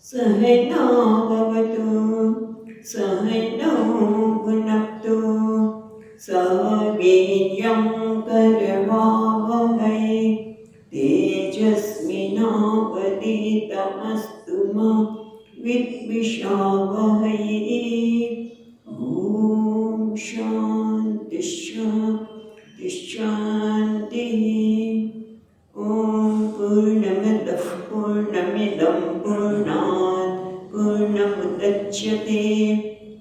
सहना भवतु सहनौ भुनक्तु सह वीर्यं करवावहै तेजस्विनावधीतमस्तु मा विद्विषावहै। ॐ शान्ति शान्ति शान्तिः। ॐ पूर्णमदः पूर्णमिदं पूर्णात् पूर्णमुदच्यते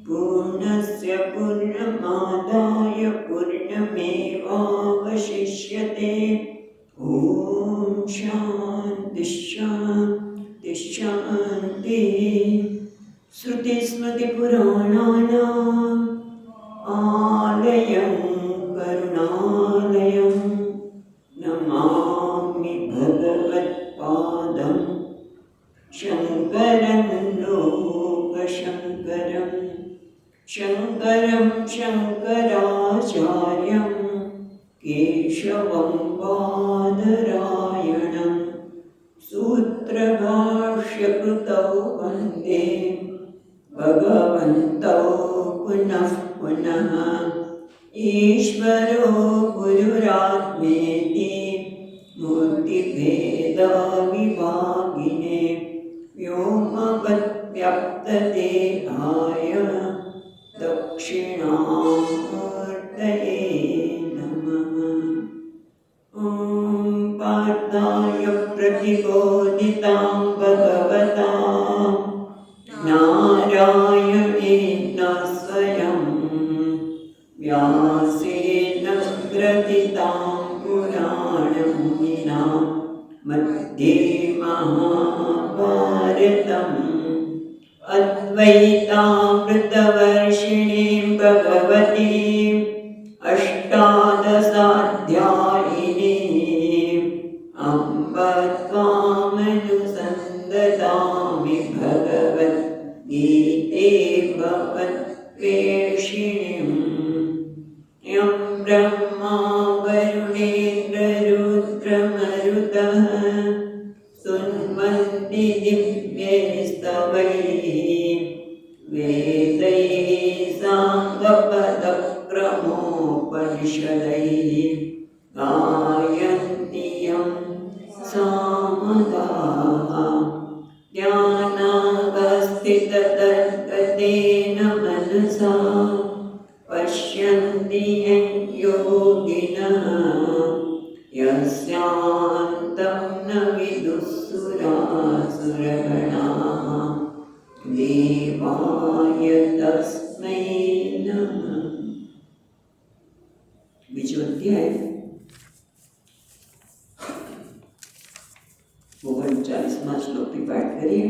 पूर्णस्य पूर्णमादाय पूर्णमेवावशिष्यते। ॐ शान्ति शान्ति शान्तिः। श्रुतिस्मृतिपुराणानाम् आलयं करुणालयं नमामि भगवत्पादं शङ्करं लोकशङ्करं शङ्करं शङ्कराचार्यं केशवं बादरायणं सूत्रभाष्यकृतौ वन्दे भगवन्तौ पुनः पुनः। ईश्वरो गुरुरात्मेति मूर्तिभेदविभागिने व्योमवद्व्याप्तदेहाय दक्षिणामूर्तये नमः। ॐ पार्थाय प्रतिबोधितां भगवता नारायणेन स्वयं व्यासेन ग्रथितां पुराणमुनिना मध्ये महाभारतम् अद्वैतामृतवर्षिणीं भगवतीम् अष्टादशाध्यायिनीम् अम्ब त्वामनुसन्दधामि भगवद्गीते भगवद्वेषिणीम्। यं ब्रह्मा वरुणेन्द्ररुद्रमरुतः स्तुन्वन्ति दिव्यैस्तवैः वेदैः साङ्गपदक्रमोपनिषदैः गायन्ति यं सामगाः। ध्यानावस्थिततद्गतेन मनसा पश्यन्ति यं योगिनः यस्यान्तं न विदुः सुरासुरगणाः देवाय तस्मै नमः। बीजो अध्याय 39 श्लोकથી પાઠ કરીએ।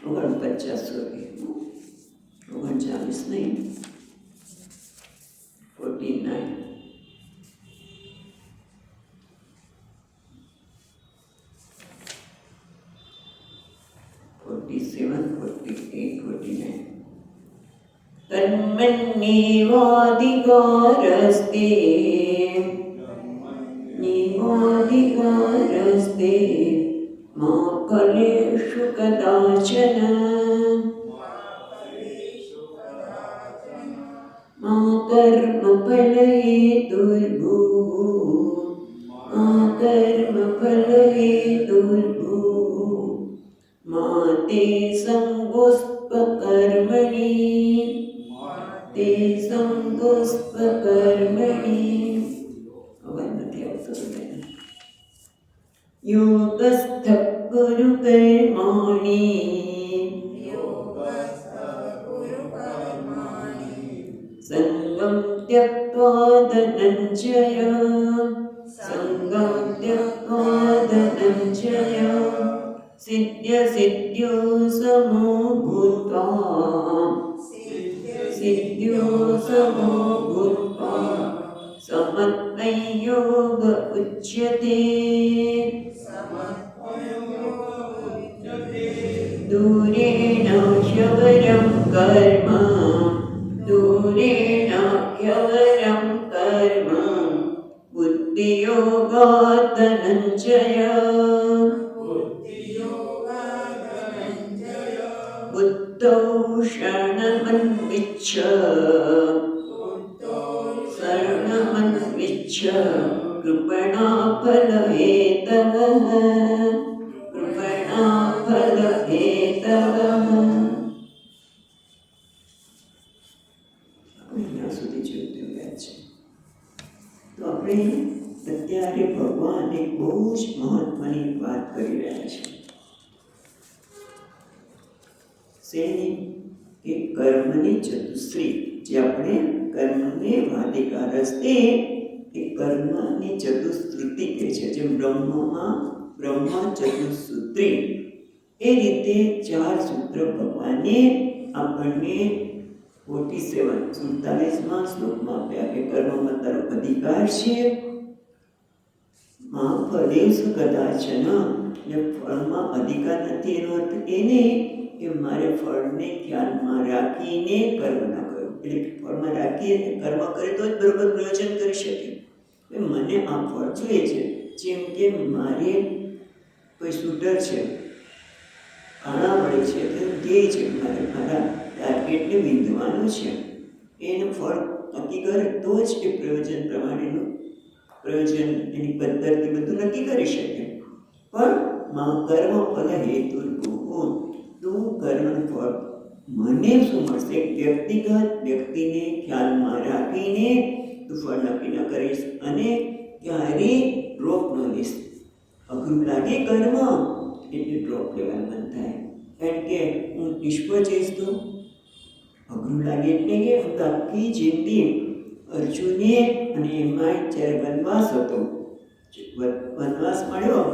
ઓગણપચાસ નહીં 49 47 48 49 तन्मन्येवाधिकारस्ते मा फलेषु कदाचन मा कर्मफलहेतुर्भूः मा ते संगोऽस्त्वकर्मणि योगस्थः कुरु कर्माणि संगं त्यक्त्वा धनञ्जय सिद्ध्यो समो भूत्वा समत्वयोग उच्यते। दूरेण ह्यवरं कर्म दूरेण ह्यवरं कर्म बुद्धियोगात् धनञ्जय बुद्धौ शरणमन्विच्छ शरणमन्विच्छ कृपणाफलहेतवः कृपणाफलहेतवः અહીંયા સુધી જોયું યાદ છે તો આપણે અત્યારે ભગવાન એક બહુ જ મહત્વની વાત કરી રહ્યા છે શેની કે કર્મની ચતુશ્રી જે આપણે કર્મને વાદિકા રસ્તે એ કર્મની ચતુશ્રુતિ કહે છે જેમ બ્રહ્મ ચતુસૂત્રી એ રીતે 4 સૂત્ર ભગવાને આપણને 47 શ્લોકમાં આપ્યા કે કર્મમાં તારો અધિકાર છે માં ફલેષુ કદાચન એટલે ફળમાં અધિકાર નથી એનો અર્થ એ નહીં કે મારે ફળને ખ્યાલમાં રાખીને કર્મ ના કર્યું એટલે ફળમાં રાખીને કર્મ કરે તો જ બરોબર પ્રયોજન કરી શકે મને આ ફળ જોઈએ છે જેમ કે મારે કોઈ શૂટર છે કાણા મળે છે તો ધ્યેય છે મારે મારા ટાર્ગેટને વિંધવાનું છે એનું ફળ નક્કી કરે તો જ એ પ્રયોજન પ્રમાણેનું પ્રયોજન એની પદ્ધતિ બધું નક્કી કરી શકે પણ કર્મ ફલ હેતુ તું કર્મનું ફળ મને શું મળશે વ્યક્તિગત વ્યક્તિને ખ્યાલમાં રાખીને તું ફળ નક્કી ન કરીશ અને ક્યારેય ડ્રોપ ન લઈશ અઘરું લાગે કર્મ એટલે ડ્રોપ લેવાનું મન થાય કારણ કે હું નિષ્ફળ જઈશ તો અઘરું લાગે એટલે કે હું તો આખી જિંદગી અર્જુને અને એમાં જ્યારે વનવાસ હતો વનવાસ મળ્યો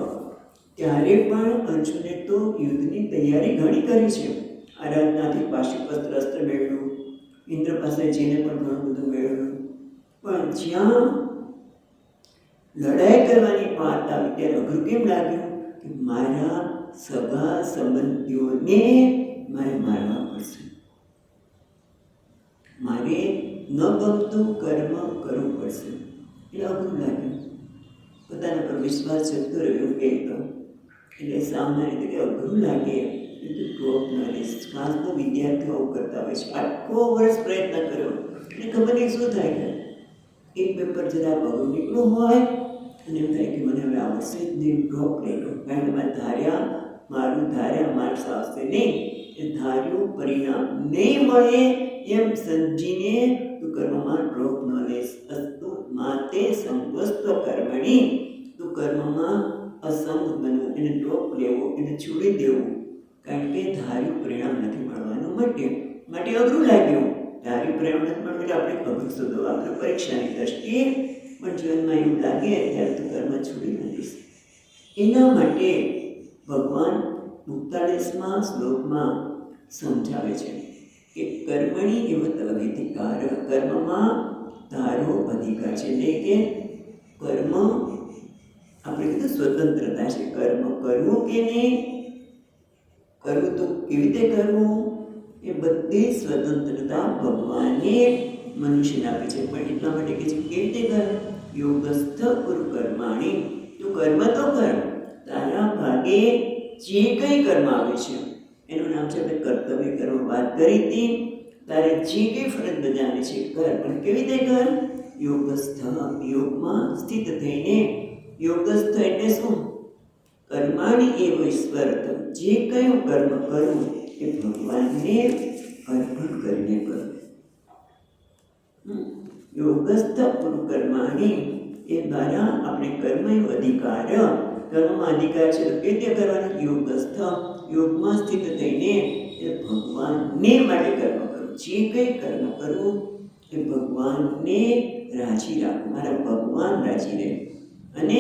ત્યારે પણ અર્જુને તો યુદ્ધની તૈયારી ઘણી કરી છે આરાધનાથી પાશુપત્ર અસ્ત્ર મેળવ્યું ઇન્દ્ર પાસે જઈને પણ ઘણું બધું મેળવ્યું પણ જ્યાં લડાઈ કરવાની વાત આવી ત્યારે અઘરું કેમ લાગ્યું કે મારા સગા સંબંધીઓને મારે મારવા પડશે મારે ન ગમતું કર્મ કરવું પડશે એટલે અઘરું લાગ્યું પોતાના પર વિશ્વાસ જતો રહ્યો કહેતો એટલે સામાન્ય રીતે કે અઘરું લાગે એટલે ડ્રોપ ન લઈશ ખાસ તો વિદ્યાર્થીઓ આવું કરતા હોય છે આખો વર્ષ પ્રયત્ન કર્યો એટલે ખબર નહીં શું થાય એક પેપર જરા અઘરું નીકળ્યું હોય અને એમ થાય કે મને હવે આવડશે જ નહીં ડ્રોપ લઈ લો કારણ કે મારું ધાર્યા માર્ક્સ આવશે નહીં એ ધાર્યું પરિણામ નહીં મળે એમ સમજીને તું કર્મમાં ડ્રોપ ન લઈશ અસ્તુ માતે સંગસ્ત્વ કર્મણી તું કર્મમાં અસંગ બનવું એને ડ્રોપ લેવો એને છોડી દેવું કારણ કે ધાર્યું પરિણામ નથી મળવાનું માટે અઘરું લાગ્યું ધાર્યું પરિણામ નથી મળવું એટલે આપણે અઘરું શોધો આપણે પરીક્ષાની દ્રષ્ટિએ પણ જીવનમાં એવું લાગે ત્યારે તું કર્મ છોડી ન દઈશ એના માટે ભગવાન 47મા શ્લોકમાં સમજાવે છે કે કર્મણી એવ તવ અધિકાર કર્મમાં તારો અધિકાર છે એટલે કે કર્મ આપણે કીધું સ્વતંત્રતા છે કર્મ કરવું કે નહીં કરવું તો કેવી રીતે કરવું એ બધી સ્વતંત્રતા ભગવાને મનુષ્યને આપી છે પણ એટલા માટે કે છે કેવી રીતે કર યોગસ્થ કુરુ કર્માણી તું કર્મ તો કર તારા ભાગે જે કંઈ કર્મ આવે છે એનું નામ છે આપણે કર્તવ્ય કર્મ વાત કરી હતી તારે જે કંઈ ફરજ બજાવે છે કર પણ કેવી રીતે કર યોગસ્થ યોગમાં સ્થિત થઈને યોગસ્થ એટલે શું કર્માણી એવ ઈશ્વરત જે કંઈ હું કર્મ કરું એ ભગવાનને અર્પણ કરીને કરું યોગસ્થ પુરુ કર્માણી એ દ્વારા આપણે કર્મનો અધિકાર કર્મમાં અધિકાર છે તો કેવી રીતે કરવાનું યોગસ્થ યોગમાં સ્થિત થઈને એ ભગવાનને માટે કર્મ કરવું જે કંઈ કર્મ કરવું એ ભગવાનને રાજી રાખવું મારા ભગવાન રાજી રહે અને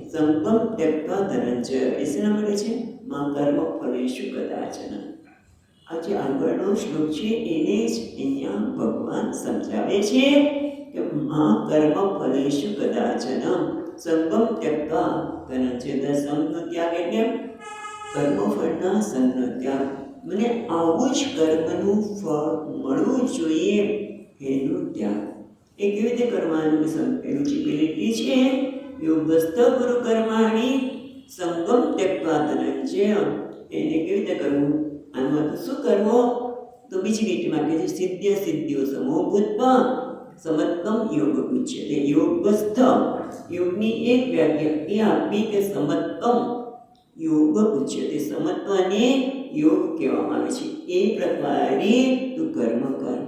સંકલ્પ ત્યક્તા ધનંજય એ શેના માટે છે માં કર્મ ફલેષુ કદાચન આ જે આગળનો શ્લોક છે એને જ અહીંયા ભગવાન સમજાવે છે કે માં કર્મ ફલેષુ કદાચન સંગમ ત્યક્તા ધનંજય સંગનો ત્યાગ એટલે કર્મફળના સંગનો ત્યાગ મને આવું જ કર્મનું ફળ મળવું જોઈએ એનું ત્યાગ. એ કેવી રીતે કરવાનું? પેલું જે પેલી છે યોગસ્થ ગુરુ કર્માણી સંગમ ત્યક્ત્વા ધનંજય, એને કેવી રીતે કરવું? આમાં તો શું કરવો? તો બીજી રીતમાં કહે છે સિદ્ધ્ય સિદ્ધ્યો સમો ભૂત્વા સમત્તમ યોગ ઉચ્યતે. યોગસ્થ, યોગની એક વ્યાખ્યા એ આપી કે સમત્તમ યોગ ઉચ્યતે. સમત્વને યોગ કહેવામાં આવે છે. એ પ્રકારે તું કર્મ કર,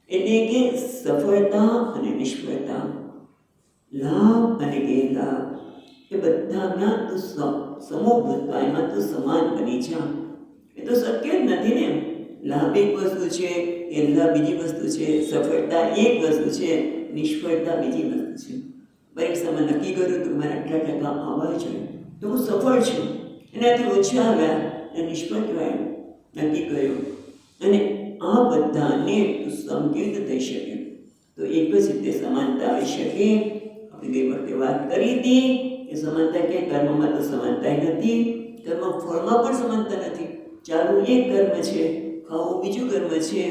એટલે કે સફળતા અને નિષ્ફળતા, લાભ અને ગેરલાભ એ બધામાં તું સમોભૂતતા, એમાં તું સમાન બની જા. એ તો શક્ય જ નથી ને. લાભ એક વસ્તુ છે, ગેરલાભ બીજી વસ્તુ છે, સફળતા એક વસ્તુ છે, નિષ્ફળતા બીજી વસ્તુ છે. પરીક્ષામાં નક્કી કર્યું તો મારે આટલા ટકા આવવા જોઈએ તો હું સફળ છું, એનાથી ઓછા આવ્યા અને નિષ્ફળ કહેવાય. નક્કી કર્યું અને આ બધાને સમકીર્ત થઈ શકે તો એક જ રીતે સમાનતા આવી શકે. આપણે ગઈ વખતે વાત કરી હતી કે સમાનતા કે કર્મમાં તો સમાનતા નથી, કર્મ ફળમાં પણ સમાનતા નથી. ચાલુ એક કર્મ છે, ખાવું બીજું કર્મ છે,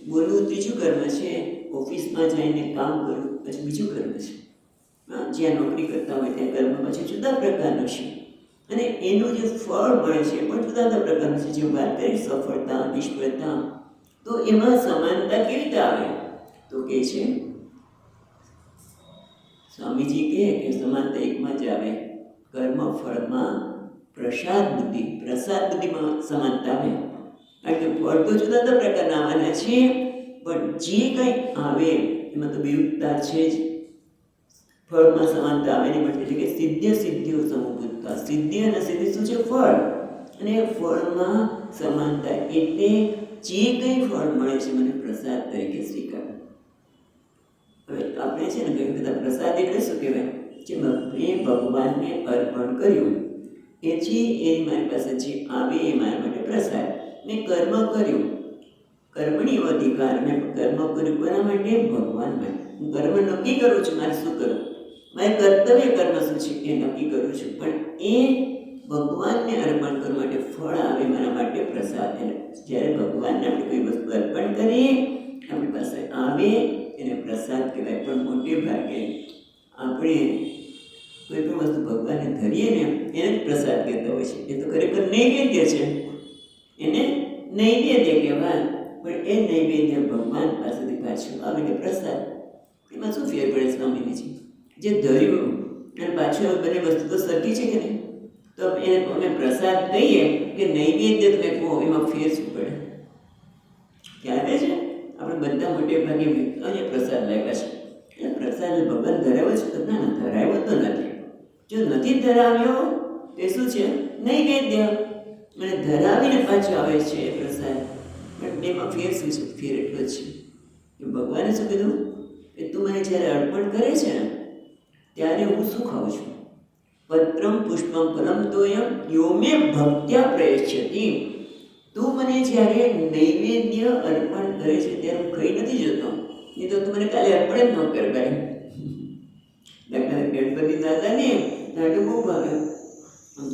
બોલવું ત્રીજું કર્મ છે, ઓફિસમાં જઈને કામ કરવું પછી બીજું કર્મ છે. જ્યાં નોકરી કરતા હોય ત્યાં કર્મ પછી જુદા પ્રકારનું છે અને એનું જે ફળ મળે છે પણ જુદા જુદા પ્રકારનું છે. જે વાત કરી સફળતા નિષ્ફળતા, તો એમાં સમાનતા કેવી રીતે આવે? તો કે છે સ્વામીજી કહે કે સમાનતા એકમાં જ આવે, કર્મ ફળમાં પ્રસાદ બુદ્ધિમાં સમાનતા આવે. કારણ કે ફળ તો જુદા જુદા પ્રકારના આવવાના છે પણ જે કંઈ આવે એમાં તો વિરુદ્ધતા છે જ. ફળમાં સમાનતા આવે ને એટલે કે સિદ્ધ્ય સિદ્ધિઓ સમભૂતતા. સિદ્ધિ અને સિદ્ધિ શું છે? ફળ. અને ફળમાં સમાનતા એટલે જે કંઈ ફળ મળે છે મને પ્રસાદ તરીકે સ્વીકાર. હવે આપણે છે ને કંઈ બધા પ્રસાદ એટલે શું કહેવાય? જે મેં ભગવાનને અર્પણ કર્યું એ છે, એ મારી પાસે જે આવે એ મારા માટે પ્રસાદ. મેં કર્મ કર્યું, કર્મણી અધિકાર, મેં કર્મ કર્યું કોના માટે? ભગવાન માટે. હું કર્મ નક્કી કરું છું મારે શું કરવું, મારે કર્તવ્ય કર્મ શું છે એ નક્કી કરું છું, પણ એ ભગવાનને અર્પણ કરવા માટે ફળ આવે મારા માટે પ્રસાદ. જ્યારે ભગવાનને આપણે કોઈ વસ્તુ અર્પણ કરીએ આપણી પાસે આવે એને પ્રસાદ કહેવાય. પણ મોટે ભાગે આપણે કોઈ પણ વસ્તુ ભગવાનને ધરીએ ને એને જ પ્રસાદ કહેતા હોય છે. એ તો ખરેખર નૈવેદ્ય છે, એને નૈવેદ્ય કહેવાય. પણ એ નૈવેદ્ય ભગવાન પાસેથી પાછું આવે ને પ્રસાદ. એમાં શું ફેર પડે સ્વામીજી? જે ધર્યું અને પાછું બંને વસ્તુ તો સરખી છે કે નહીં? તો એને અમે પ્રસાદ કહીએ કે નૈવેદ્ય તમે કહો, એમાં ફેર શું પડે? ખ્યાલ છે? આપણે બધા મોટે ભાગે અહીંયા પ્રસાદ લાગ્યા છે, એટલે પ્રસાદ ભગવાન ધરાવ્યો છે તો ના, ધરાવ્યો તો નથી. જો નથી ધરાવ્યો તે શું છે? નૈવેદ્ય. અને ધરાવીને પાછો આવે છે એ પ્રસાદ. પણ એમાં ફેર શું છે? ફેર એટલો જ છે કે ભગવાને શું કીધું કે તું મને જ્યારે અર્પણ કરે છે ને ત્યારે હું શું ખાઉં છું? પત્રમ પુષ્પમ ફલમ તોયમ યો મે ભક્ત્યા પ્રયચ્છતિ. તું મને જ્યારે નૈવેદ્ય અર્પણ કરે છે ત્યારે હું ખાઈ નથી જતો, નહીં તો તું મને કાલે અર્પણ જ ન કર ભાઈ. ગણપતિ દાદાને લાડુ બહુ ભાવે,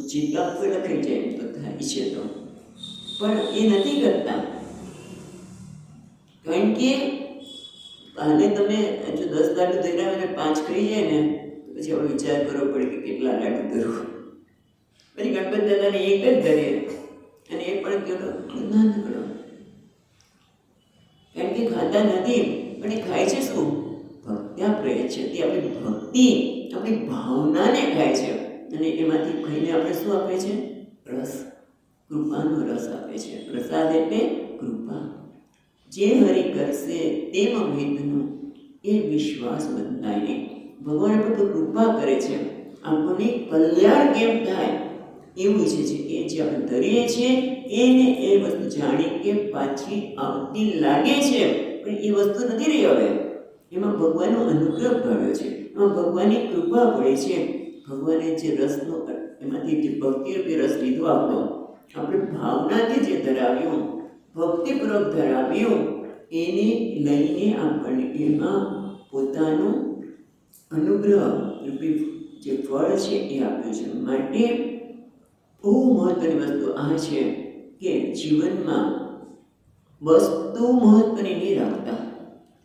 ચીટલા કોઈ લખાઈ જાય તો થાય છે તો, પણ એ નથી કરતા. કારણ કે કાલે તમે જો 10 લાડુ ધર્યા અને 5 ખાઈ જાય ને પછી આપણે વિચાર કરવો પડે કે કેટલા લાડુ ધરવું. પછી ગણપતિ દાદાને એક જ ધરે અને એ પણ કેવો નાનકડો, કારણ કે ખાતા નથી પણ એ ખાય છે શું? ભક્ત્યા પ્રયચ્છતિ. આપણી ભક્તિ, આપણી ભાવનાને ખાય છે અને એમાંથી ખાઈને આપણે શું આપે છે? રસ, કૃપાનો રસ આપે છે. પ્રસાદ એટલે કૃપા. જે હરિ કરશે તેમ વિધનું એ વિશ્વાસ બંધાય નહીં. ભગવાન પર કૃપા કરે છે, આપણને કલ્યાણ કેમ થાય એવું છે. એ જે આપણે ધરીએ છીએ એને એ વસ્તુ જાણી કે પાછી આવતી લાગે છે પણ એ વસ્તુ નથી રહી. હવે એમાં ભગવાનનો અનુગ્રહ ભળ્યો છે, એમાં ભગવાનની કૃપા પડી છે. ભગવાને જે રસનો એમાંથી જે ભક્તિરૂપી રસ લીધો આપણો, આપણે ભાવનાથી જે ધરાવ્યું, ભક્તિપૂર્વક ધરાવ્યું, એને લઈને આપણને એમાં પોતાનું અનુગ્રહ રૂપી જે ફળ છે એ આપ્યું છે. માટે બહુ મહત્વની વસ્તુ આ છે કે જીવનમાં વસ્તુ મહત્વની નહીં રાખતા.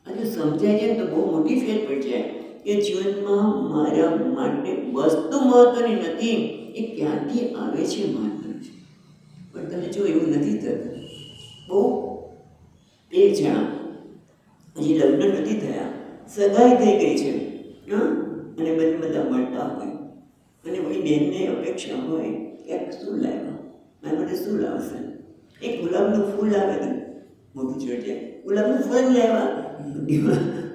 આજે સમજાય જાય તો બહુ મોટી ફેર પડી જાય કે જીવનમાં મારા માટે વસ્તુ મહત્વની નથી, એ ક્યાંથી આવે છે મહત્વનું છે. પણ તમે જો એવું નથી થતું. બહુ એક જણા હજી લગ્ન નથી થયા, સગાઈ થઈ ગઈ છે, હા, અને બધા મળતા હોય અને વળી બેનને અપેક્ષા હોય કે શું લાવ્યા, મારા માટે શું લાવશે. એક ગુલાબનું ફૂલ આવે તો મોટું ચડી જાય, ગુલાબનું ફૂલ લેવા.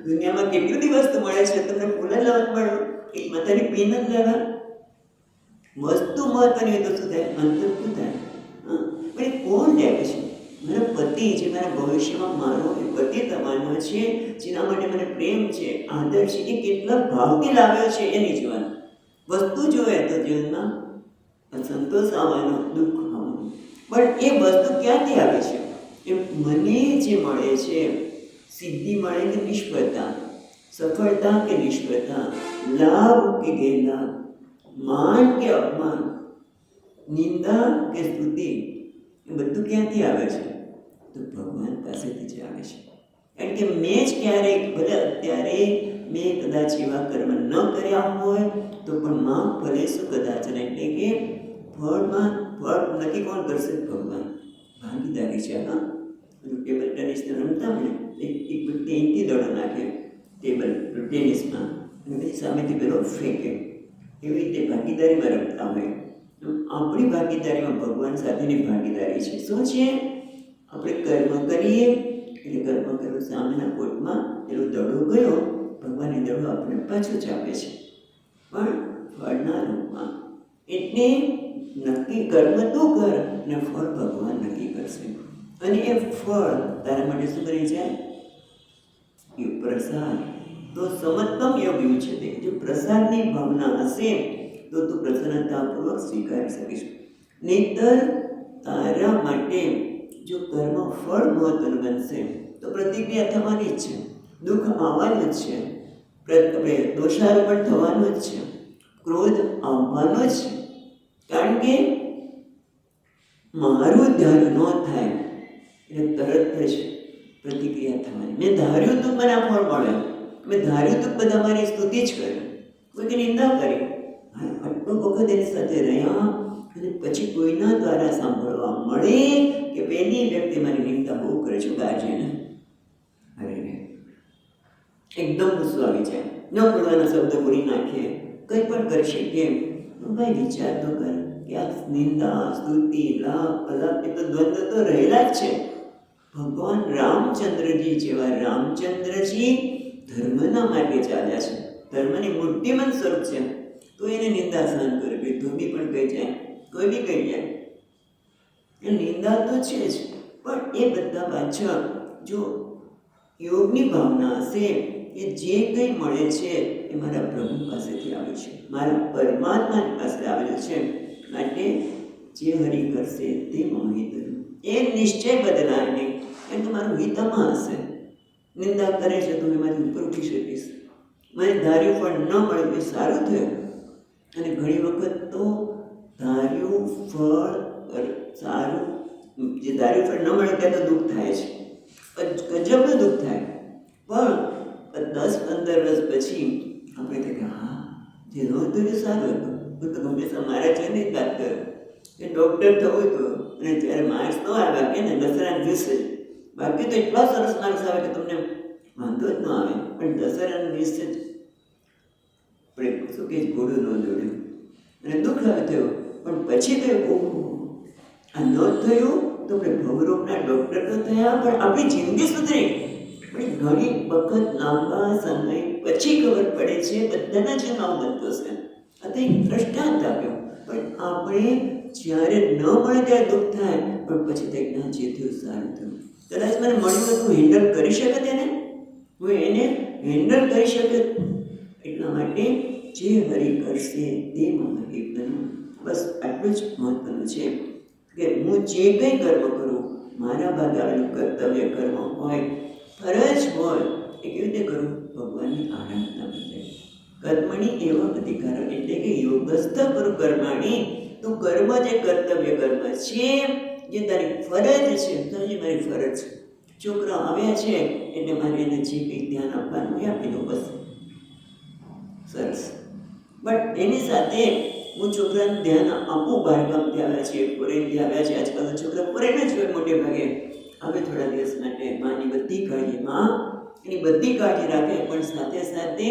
દુનિયામાં કેટલી બધી વસ્તુ મળે છે, તમને ફૂલ જ લાવવા મળે, એક માથાની પીન જ લેવા. વસ્તુ મહત્વની હોય તો શું થાય, અંતર શું થાય. હા, પણ એ કોણ લે છે? મારો પતિ જે મારા ભવિષ્યમાં મારો એ પતિ થવાનો છે, જેના માટે મને પ્રેમ છે, આદર છે, એ કેટલા ભાવથી લાવ્યો છે એ નહીં જોવાનું. વસ્તુ જોવે તો જીવનમાં સંતોષ આવવાનો, દુઃખ આવવાનું. પણ એ વસ્તુ ક્યાંથી આવે છે? એ મને જે મળે છે, સિદ્ધિ મળે કે નિષ્ફળતા, સફળતા કે નિષ્ફળતા, લાભ કે ગેરલાભ, માન કે અપમાન, નિંદા કે સ્તુતિ, એ બધું ક્યાંથી આવે છે? તો ભગવાન પાસેથી જ આવે છે. કારણ કે મેં જ ક્યારેક, ભલે અત્યારે મેં કદાચ એવા કર્મ ન કર્યા હોય તો પણ માં ભલે શું કદાચ, એટલે કે ફળ નક્કી કોણ કરશે? ભગવાન. ભાગીદારી છે. હા, ટેબલ ટેનિસ રમતા હોય એક વ્યક્તિ અહીંથી દડો નાખે ટેબલ ટેનિસમાં અને પછી સામેથી પેલો ફેંકે, એવી રીતે ભાગીદારીમાં રમતા હોય. આપણી ભાગીદારીમાં ભગવાન સાથેની ભાગીદારી છે. શું છે? આપણે કર્મ કરીએ એટલે કર્મ કર્યું સામેના કોર્ટમાં એનો દડો ગયો, ભગવાન એ દડો આપણને પાછો જ આપે છે, પણ ફળના રૂપમાં. એટલે નક્કી કર્મ તું કર અને ફળ ભગવાન નક્કી કરશે. અને એ ફળ તારા માટે શું કરી જાય? એ પ્રસાદ. તો સમત્તમ યોગ્ય છે તે, જો પ્રસાદની ભાવના હશે તો તું પ્રસન્નતાપૂર્વક સ્વીકારી શકીશ. નહીંતર તારા માટે જો કર્મ ફળ મહત્વનું બનશે તો પ્રતિક્રિયા થવાની જ છે, દુઃખ આવવાનું જ છે, દોષારોપણ થવાનું જ છે, ક્રોધ આવવાનો જ છે. કારણ કે મારું ધ્યાન ન થાય એટલે તરત જ પ્રતિક્રિયા થવાની. મેં ધાર્યું તો મને આ ફળ મળે, મેં ધાર્યું તો બધા મારી સ્તુતિ જ કરે, કોઈની નિંદા કરી. આટલો વખત એની સાથે રહ્યા અને પછી કોઈના દ્વારા સાંભળવા મળે કે પેલી વ્યક્તિ મારી નિંદા બહુ કરે છે ગાર્જિયન, અરે એકદમ ગુસ્સો આવી જાય, ન બોલવાના શબ્દ બોલી નાખીએ, કંઈ પણ કરી શકીએ. ભાઈ વિચાર તો કર કે આ નિંદા, સ્તુતિ, લાભ, અલાભ, એ તો દ્વંદ્વ તો રહેલા જ છે. ભગવાન રામચંદ્રજી જેવા રામચંદ્રજી ધર્મના માર્ગે ચાલ્યા છે, ધર્મની મૂર્તિમંત સ્વરૂપ છે, તો એને નિંદા સહન કરવી, ધોબી પણ કહી જાય, કોઈ બી કહી જાય, એ નિંદા તો છે જ. પણ એ બધા પાછળ જો યોગની ભાવના હશે, એ જે કંઈ મળે છે એ મારા પ્રભુ પાસેથી આવે છે, મારા પરમાત્માની પાસે આવેલું છે. માટે જે હરિ કરશે તે મોહિત, એ નિશ્ચય બદલાય નહીં, કારણ કે મારું હિતમાં હશે. નિંદા કરે છે તો એમાંથી ઉપર ઉઠી શકીશ, મને ધાર્યું પણ ન મળે તો સારું થયું. અને ઘણી વખત તો ધાર્યું ફળ સારું, જે ધાર્યું ફળ ન મળે ત્યાં તો દુઃખ થાય છે, ગજબનું દુઃખ થાય. પણ 10-15 વર્ષ પછી આપણે કહે કે હા, જે નહોતું એ સારું હતું. હું તો હંમેશા મારા છે ને વાત કરું કે ડૉક્ટર થવું હતું અને ત્યારે માર્ક્સ ન આવ્યા કે ને દસરાના દિવસે, બાકી તો એટલા સરસ માર્ક્સ આવે કે તમને વાંધો જ ન આવે, પણ દસરાના દિવસે જ આપણે શું કે ઘોડું ન દોડ્યું અને દુઃખ આવે થયું. પણ પછી તો આ ન થયું તો આપણે ભવરોગના ડૉક્ટર તો થયા, પણ આપણી જિંદગી સુધરી. પણ ઘણી વખત લાંબા સમય પછી ખબર પડે છે બધાના જીવનમાં બનતો છે. આ તો એક દ્રષ્ટાંત આપ્યો, પણ આપણે જ્યારે ન મળે ત્યારે દુઃખ થાય, પણ પછી તો ના જે થયું સારું થયું. કદાચ મને મળ્યું હતું, હું હેન્ડલ કરી શકે તેને, હું એને હેન્ડલ કરી શકે. એટલા માટે જે હરિ કરશે તે મહાહિતનું. બસ આટલું જ મહત્વનું છે કે હું જે કંઈ કર્મ કરું, મારા ભાગે આવેલું કર્તવ્ય કર્મ હોય, ફરજ હોય, એ કેવી રીતે કરું? ભગવાનની આરાધના માટે. કર્મણી એવા અધિકારો, એટલે કે યોગસ્થ કરું કર્માણી. તો કર્મ જે કર્તવ્ય કર્મ છે, જે તારી ફરજ છે, સમજી મારી ફરજ છે. છોકરા આવ્યા છે એટલે મારે એને જે કંઈ ધ્યાન આપવાનું એ આપી દો, બસ. સરસ. બટ એની સાથે હું છોકરાને ધ્યાન આપું. બહારગામથી આવ્યા છે, ફોરેનથી આવ્યા છે. આજકાલ તો છોકરા ફોરેન જ હોય મોટે ભાગે. હવે થોડા દિવસ માટે માની બધી કાળજી, માં એની બધી કાળજી રાખે, પણ સાથે સાથે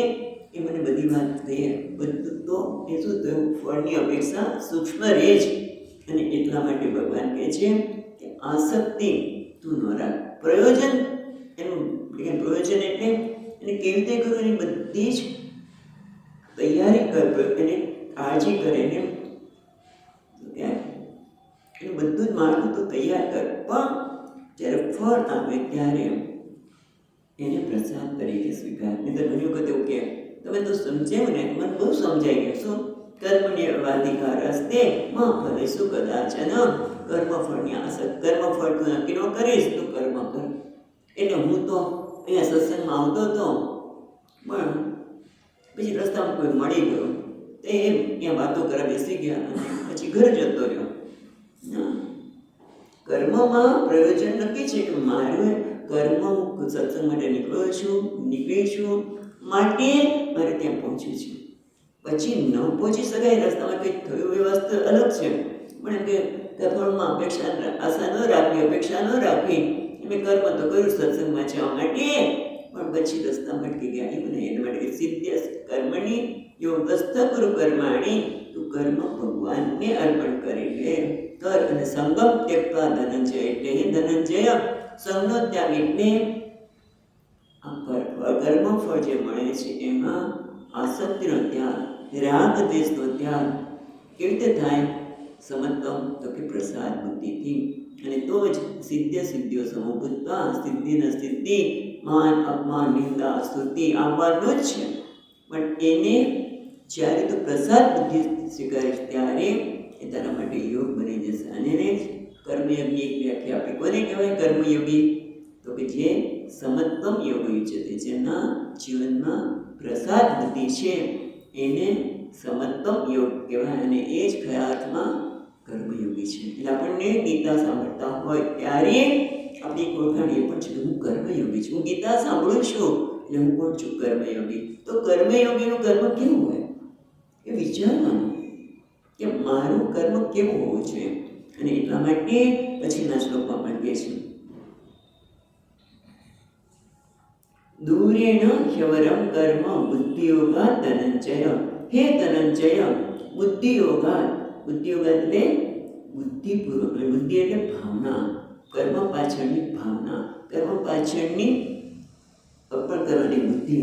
એ મને બધી વાત કહે. બધું તો એ શું થયું, ફળની અપેક્ષા સૂક્ષ્મ રહે છે. અને એટલા માટે ભગવાન કહે છે કે આસક્તિ તું ન રાખ. પ્રયોજન એનું પ્રયોજન એટલે એને કેવી રીતે કરું એની બધી જ તૈયારી કર, એને કાળજી કરે, એનું બધું જ માળખું તો તૈયાર કર, પણ જ્યારે ફળ આવે ત્યારે એને પ્રસાદ તરીકે સ્વીકાર. નહીં તો ઘણી વખત એવું કે તમે તો સમજાયું ને, મને બહુ સમજાઈ ગયું. શું? કર્મણ્યવાધિકારસ્તે મા ફલેષુ કદાચન. કર્મફળની આસક્તિ, કર્મફળ તું નક્કી ન કરીશ તું કર્મ કર. એટલે હું તો અહીંયા સત્સંગમાં આવતો હતો, પણ પછી રસ્તામાં કોઈ મળી ગયો, તે ત્યાં વાતો કરવા બેસી ગયા અને પછી ઘર જતો રહ્યો. કર્મમાં પ્રયોજન નક્કી છે કે મારું કર્મ, હું સત્સંગ માટે નીકળી છું માટે મારે ત્યાં પહોંચ્યું છે. પછી ન પહોંચી શકાય, રસ્તામાં કંઈક થયું એ વસ્તુ અલગ છે. પણ એમ કે ફળમાં આશા ન રાખવી, અપેક્ષા ન રાખવી. મેં કર્મ તો કર્યું સત્સંગમાં જવા માટે, પણ પછી રસ્તામાં અટકી ગયા. એવું નહીં, એના માટે સિદ્ધ કર્મણી યોગસ્થ કુરુ કર્માણી. તું કર્મ ભગવાનને અર્પણ કરી લે, કર. અને સંગમ ત્યક્તા ધનંજય, એટલે હે ધનંજય, સંગનો ત્યાગ એટલે આ કર્મફળ જે મળે છે એમાં આસક્તિનો ત્યાગ, રાગ દ્વેષનો ત્યાગ. કેવી રીતે થાય? સમત્વમ, તો કે પ્રસાદ બુદ્ધિથી. અને તો જ સિદ્ધિઓ સમભૂતવા, સિદ્ધિ સિદ્ધિ, માન અપમાન નિંદા સ્તુતિ આવવાનું જ છે. પણ એને જ્યારે તો પ્રસાદ બુદ્ધિ સ્વીકારીશ ત્યારે એ તારા માટે યોગ બની જશે. અને કર્મયોગી એક વ્યાખ્યા આપી. કોને કહેવાય કર્મયોગી? તો કે જે સમત્વમ યોગ યુજ્યતે, જેના જીવનમાં પ્રસાદ બુદ્ધિ છે એને સમત્વમ યોગ કહેવાય. અને એ જ કયા અર્થમાં કર્મયોગી છે. એટલે આપણને ગીતા સાંભળતા હોય ત્યારે આપણી ઓળખાણ એ પણ છે કે હું કર્મયોગી છું. હું ગીતા સાંભળું છું એટલે હું કોણ છું? કર્મયોગી. તો કર્મયોગીનું કર્મ કેવું હોય એ વિચારવાનું કે મારું કર્મ કેવું હોવું જોઈએ. અને એટલા માટે પછીના શ્લોકમાં પણ કહે છે, દૂરેણ હ્યવરમ કર્મ બુદ્ધિયોગાત ધનંજય. હે ધનંજય, બુદ્ધિયોગાત, બુદ્ધિયોગાત એટલે બુદ્ધિપૂર્વક, બુદ્ધિ એટલે ભાવના, કર્મ પાછળની ભાવના, કર્મ પાછળની અર્પણ કરવાની બુદ્ધિ,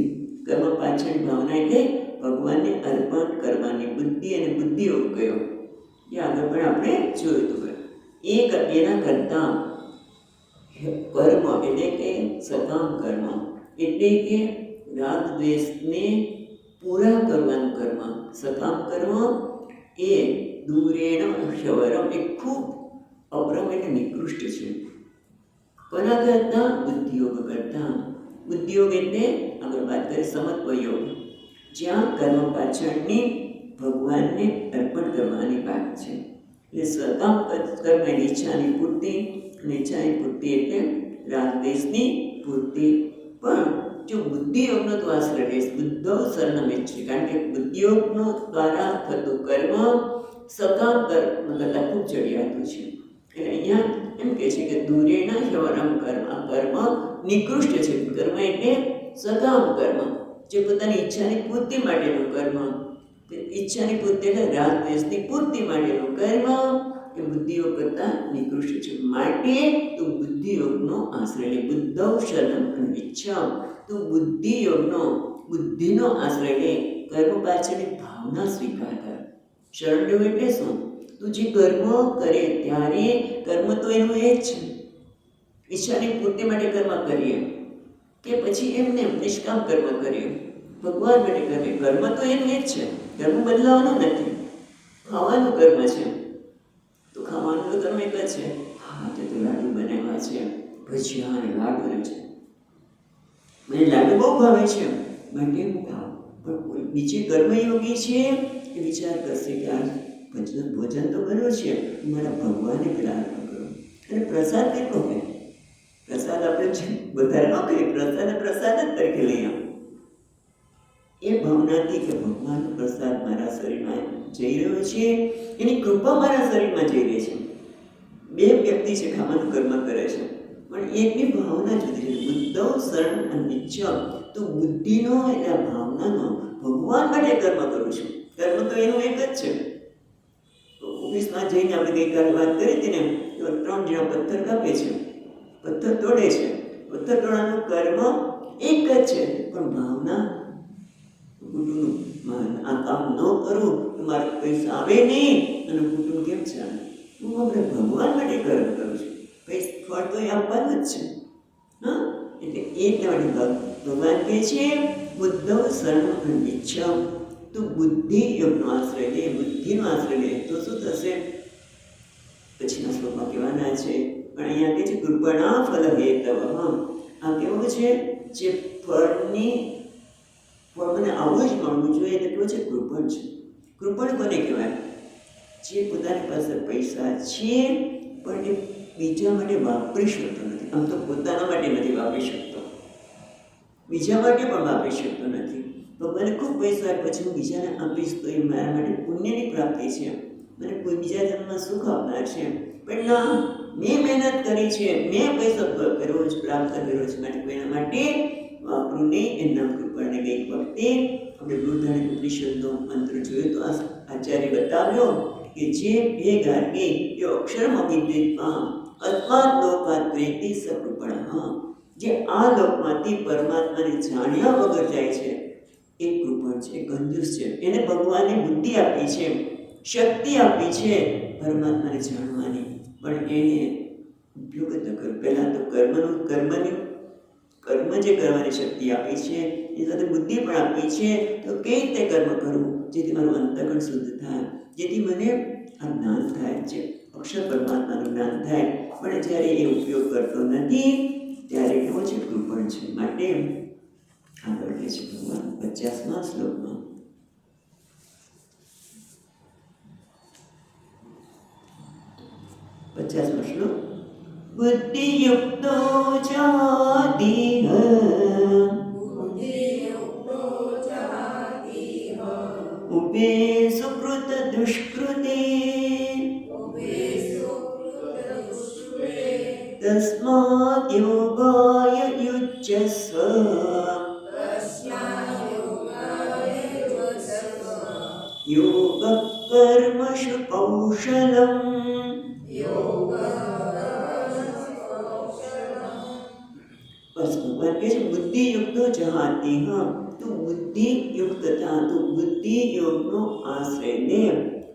કર્મ પાછળની ભાવના એટલે ભગવાનને અર્પણ કરવાની બુદ્ધિ. અને બુદ્ધિયોગ કયો એ આગળ પણ આપણે જોયું હતું. એના કરતાં કર્મ એટલે કે સકામ કર્મ, એટલે કે રાગ દ્વેષને પૂરા કરવાનું કર્મ, સકામ કર્મ એ દૂરેણ હ્યવરમ, એ ખૂબ અપરમ એટલે નિકૃષ્ટ છે. કોના કરતાં? બુદ્ધિયોગ કરતાં. બુદ્ધિયોગ એટલે આગળ વાત કરીએ સમત્વ યોગ, જ્યાં કર્મ પાછળની ભગવાનને અર્પણ કરવાની વાત છે. એટલે સકામ કર્મ એટલે ઈચ્છાની પૂર્તિ, અને ઈચ્છાની પૂર્તિ એટલે રાગ દ્વેષની પૂર્તિ. પણ જો બુદ્ધિયોગનો તો આશ્રય લઈશ, બુદ્ધો શરણમિચ્છે, કારણ કે બુદ્ધિયોગનો દ્વારા થતું કર્મ સકામ કર્મ કરતાં ખૂબ ચડિયાતું છે. એટલે અહીંયા એમ કહે છે કે દૂરેણ હ્યવરમ કર્મ, આ કર્મ નિકૃષ્ટ છે. કર્મ એટલે સકામ કર્મ, જે પોતાની ઈચ્છાની પૂર્તિ માટેનું કર્મ, ઈચ્છાની પૂર્તિ એટલે રાગ દ્વેષની પૂર્તિ માટેનું કર્મ એ બુદ્ધિયોગ કરતાં નિકૃષ્ટ છે. માટે તું બુદ્ધિયોગનો આશ્રય લે. બુદ્ધૌ શરણમ ઈચ્છા, તું બુદ્ધિનો આશ્રય લે. કર્મ પાછળની ભાવના સ્વીકાર કર. શરણ લેવું એટલે શું? તું જે કર્મ કરે ત્યારે કર્મ તો એનું એ જ છે, ઈચ્છાની પૂર્તિ માટે કર્મ કરીએ કે પછી એમને નિષ્કામ કર્મ કરીએ, ભગવાન માટે કરીએ, કર્મ તો એનું એ જ છે. કર્મ બદલાવાનું નથી, ખાવાનું કર્મ છે. તો ખાવાનું તો કર્મ એક જ છે. હા, તે તો લાડુ બનાવ્યા છે, ભજીયા અને લાડુ છે, મને લાડુ બહુ ભાવે છે માટે હું ખાઉં. પણ કોઈ બીજી કર્મયોગી છે એ વિચાર કરશે કે આ ભોજન તો બન્યું છે, મારા ભગવાનને પેલા અર્પણ કરો. અને પ્રસાદ કેટલો હોય? પ્રસાદ આપણે વધારે ન કહીએ, પ્રસાદ જ તરીકે લઈએ. એ ભાવનાથી કે ભગવાનનો પ્રસાદ મારા શરીરમાં જઈ રહ્યો છે, એની કૃપા મારા શરીરમાં જઈ રહી છે. બે વ્યક્તિ છે, ખાવાનું કર્મ કરે છે, પણ એકની ભાવના જુદી છે. બુદ્ધો શરણ અનિચ્છમ, તો બુદ્ધિનો એટલે ભાવનાનો ભગવાન માટે કર્મ કરું છું. કર્મ તો એનું એક જ છે. ઓફિસમાં જઈને આપણે ગઈકાલે વાત કરી હતી ને, તો 3 જણા પથ્થર કાપે છે, પથ્થર તોડે છે. પથ્થર તોડવાનું કર્મ એક જ છે, પણ ભાવના કુટુંબ આ કામ ન કરું તો મારે પૈસા આવે નહીં અને કુટુંબ કેમ ચાલે? હું આપણે ભગવાન માટે કર્મ કરું છું, પૈસા ફળ તો એ આપવાનું જ છે. હા, એટલે એટલા માટે ભગવાન કહે છે બુદ્ધ શરણ ઈચ્છા, તો બુદ્ધિ યોગનો આશ્રય લે, બુદ્ધિનો આશ્રય લે તો શું થશે? પછીના શ્લોકમાં કહેવાના છે, પણ અહીંયા કહે છે કૃપણા ફલ હેતવ. આ કેવું છે? જે ફળની મને આવું જ મળવું જોઈએ તો કેવું છે? કૃપણ છે. કૃપણ કોને કહેવાય? જે પોતાની પાસે પૈસા છે પણ એ બીજા માટે વાપરી શકતો નથી. આમ તો પોતાના માટે નથી વાપરી શકતો, બીજા માટે પણ વાપરી શકતો નથી. ભગવાને ખૂબ પૈસા પછી હું બીજાને આપીશ તો એ મારા માટે પુણ્યની પ્રાપ્તિ છે, મને કોઈ બીજા જન્મમાં સુખ આપનાર છે. પણ ના, મેં મહેનત કરી છે, મેં પૈસો કર્યો છે, પ્રાપ્ત કર્યો છે, માટે કોઈના માટે વાપરું નહીં. એમના કૃપાને ગઈ વખતે આપણે બૃહદારણ્યક ઉપનિષદનો મંત્ર જોયો તો આચાર્ય બતાવ્યો કે જે બે ગાર્ગે એ અક્ષરમાં વિદ્વિતમાં અત્માત લોકાત પ્રેતિ સકૃપણ, જે આ લોકમાંથી પરમાત્માને જાણ્યા વગર જાય છે એ કૃપણ છે, કંજૂસ છે. એને ભગવાને બુદ્ધિ આપી છે, શક્તિ આપી છે પરમાત્માને જાણવાની, પણ એને ઉપયોગ જ ન કર્યો. પહેલાં તો કર્મ જે કરવાની શક્તિ આપી છે એ સાથે બુદ્ધિ પણ આપી છે, તો કઈ રીતે કર્મ કરવું જેથી મારું અંતઃકરણ શુદ્ધ થાય, જેથી મને આ જ્ઞાન થાય છે, અક્ષર પરમાત્માનું જ્ઞાન થાય. પણ જ્યારે એ ઉપયોગ કરતો નથી ત્યારે કેવો છે? કૃપણ છે. માટે આગળ કહે છે ભગવાન 50મા શ્લોકમાં, 50મો શ્લોક, બુદ્ધિયુક્તો જાતિહ ઉભે સુકૃત દુષ્કૃતે તસ્માદ યોગાય યુજ્યસ્વ યોગ કર્મશુ કૌશલમ. બસ ભગવાન કહે છે બુદ્ધિયુક્તો જહાતિ, તો બુદ્ધિયુક્તતા, તો બુદ્ધિ યોગનો આશ્રય લે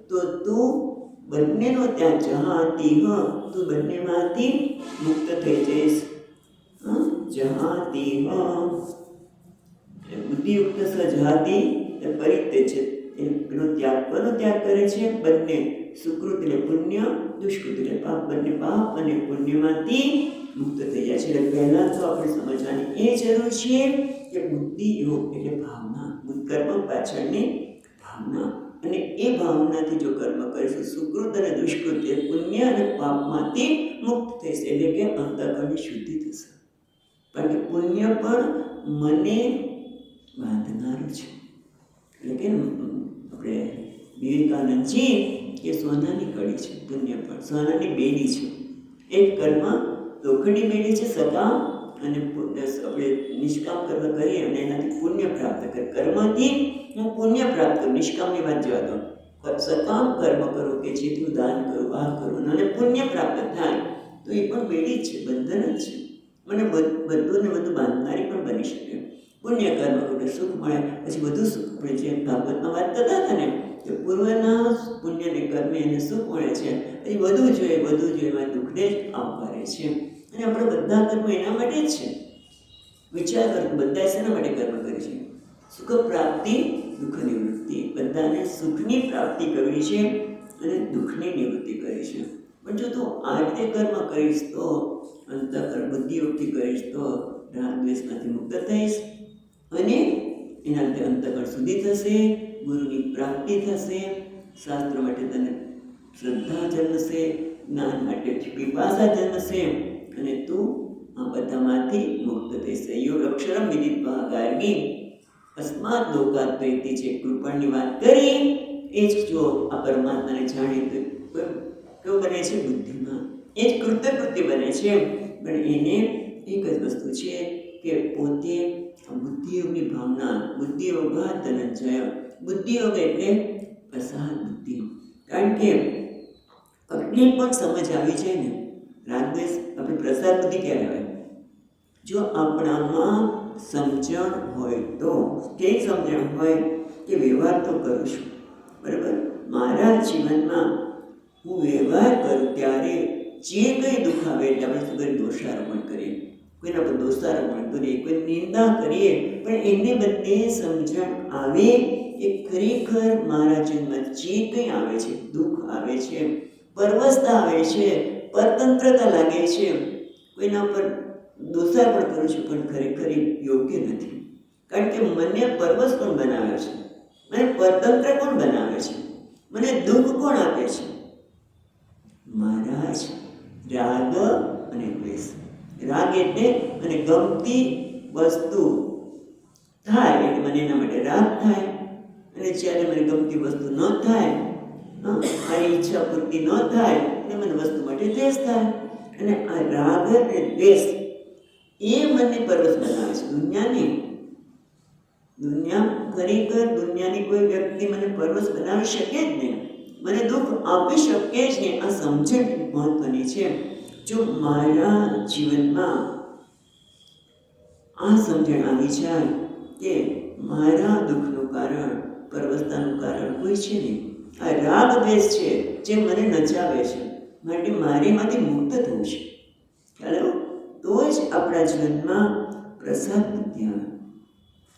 તો તું બંનેનો ત્યાં જહાતિ, તું બંનેમાંથી મુક્ત થઈ જઈશ. જહાતિ બુદ્ધિયુક્ત સજહાતિ પરિત્યજ, એનો ત્યાગ કરે છે. બંને સુકૃત એટલે પુણ્ય, દુષ્કૃત એટલે પાપ, બંને પાપ અને પુણ્યમાંથી મુક્ત થઈ જાય છે. એટલે પહેલાં તો આપણે સમજવાની એ જરૂર છે કે બુદ્ધિ યોગ એટલે ભાવના, કર્મ પાછળની ભાવના, અને એ ભાવનાથી જો કર્મ કરીશું સુકૃત અને દુષ્કૃત એ પુણ્ય અને પાપમાંથી મુક્ત થશે, એટલે કે અંતઃકરણની શુદ્ધિ થશે. કારણ કે પુણ્ય પણ મને બાંધનારું છે. એટલે કે આપણે વિવેકાનંદજી એ સોનાની કડી છે, પુણ્ય પણ સોનાની બેડી છે. એક કર્મ લોખંડની બેડી છે, સકામ અને આપણે નિષ્કામ કર્મ કરીએ અને એનાથી પુણ્ય પ્રાપ્ત કરે. કર્મથી હું પુણ્ય પ્રાપ્ત કરું, નિષ્કામની વાત જવા દો, સકામ કર્મ કરું કે જેથી હું દાન કરું, આ કરું અને પુણ્ય પ્રાપ્ત થાય, તો એ પણ બેડી જ છે, બંધન જ છે. મને બધું ને બધું બાંધનારી પણ બની શકે. પુણ્ય કર્મ એટલે સુખ મળે, પછી બધું સુખ મળે છે. ભાગવતમાં વાત કરતા હતા ને કે પૂર્વના પુણ્યને કર્મે એને સુખ મળે છે, પછી વધુ જોઈએ એમાં દુઃખને જ આવકારે છે. અને આપણે બધા કર્મ એના માટે જ છે. વિચાર કરો, બધા શેના માટે કર્મ કરે છે? સુખ પ્રાપ્તિ, દુઃખ નિવૃત્તિ. બધાને સુખની પ્રાપ્તિ કરવી છે અને દુઃખની નિવૃત્તિ કરવી છે. પણ જો તું આ રીતે કર્મ કરીશ તો અંતઃકરણ બુદ્ધિયોગથી કરીશ તો રાગ દ્વેષમાંથી મુક્ત થઈશ અને એના લીધે અંતઃકરણ શુદ્ધિ થશે, ગુરુની પ્રાપ્તિ થશે, શાસ્ત્ર માટે તને શ્રદ્ધા જન્મશે, જ્ઞાન માટે પીપાસા જન્મશે અને તું આ બધામાંથી મુક્ત થશે. યો અક્ષરમ વિદિત્વા ગાર્ગી અસ્માત લોકાત પ્રીતિ છે. કૃપણની વાત કરી એ જ જો આ પરમાત્માને જાણી તો કેવું બને છે? બુદ્ધિમાં એ જ કૃત્ય બને છે. પણ એને એક જ વસ્તુ છે કે પોતે બુદ્ધિયોગની ભાવના, બુદ્ધિયોગા ધનંજય, બુદ્ધિયોગ એટલે પ્રસાદ બુદ્ધિ. કારણ કે આટલી પણ સમજ આવી જાય ને, રાગદ્વેષ આપણે પ્રસાદ બુદ્ધિ ક્યારે આવે? જો આપણામાં સમજણ હોય તો. કેવી સમજણ હોય? કે વ્યવહાર તો કરું છું, બરાબર? મારા જીવનમાં હું વ્યવહાર કરું ત્યારે જે કંઈ દુઃખ આવે એટલે આપણે શું કરીએ? દોષારોપણ કરીએ, કોઈના પર દોષારોપણ કરીએ, કોઈ નિંદા કરીએ. પણ એને બદલે સમજણ આવે એ ખરેખર મારા જીવનમાં જે કંઈ આવે છે, દુઃખ આવે છે, પરવશતા આવે છે, પરતંત્રતા લાગે છે, કોઈના પર દોષારોપણ કરું છું, પણ ખરેખર યોગ્ય નથી. કારણ કે મને પરવશ કોણ બનાવે છે? મને પરતંત્ર કોણ બનાવે છે? મને દુઃખ કોણ આપે છે? મારા જ રાગ અને દ્વેષ. રાગ એટલે મને ગમતી વસ્તુ થાય એટલે મને એના માટે રાગ થાય, અને જ્યારે મને ગમતી વસ્તુ ન થાય, મારી ઈચ્છા પૂર્તિ ન થાય એટલે મને વસ્તુ માટે દ્વેષ થાય. અને આ રાગ અને દ્વેષ એ મને પરવશ બનાવે છે, દુનિયાની. દુનિયા ખરેખર દુનિયાની કોઈ વ્યક્તિ મને પરવશ બનાવી શકે જ નહીં, મને દુઃખ આપી શકે જ નહીં. આ સમજણ મહત્વની છે. જો મારા જીવનમાં આ સમજણ આવી જાય કે મારા દુઃખનું કારણ, પરવશતાનું કારણ કોઈ છે નહીં, આ રાગ દ્વેષ છે જે મને નચાવે છે, માટે મારે એમાંથી મુક્ત થવું છે. ખ્યાલ તો જ આપણા જીવનમાં પ્રસાદ બુદ્ધિ આવે.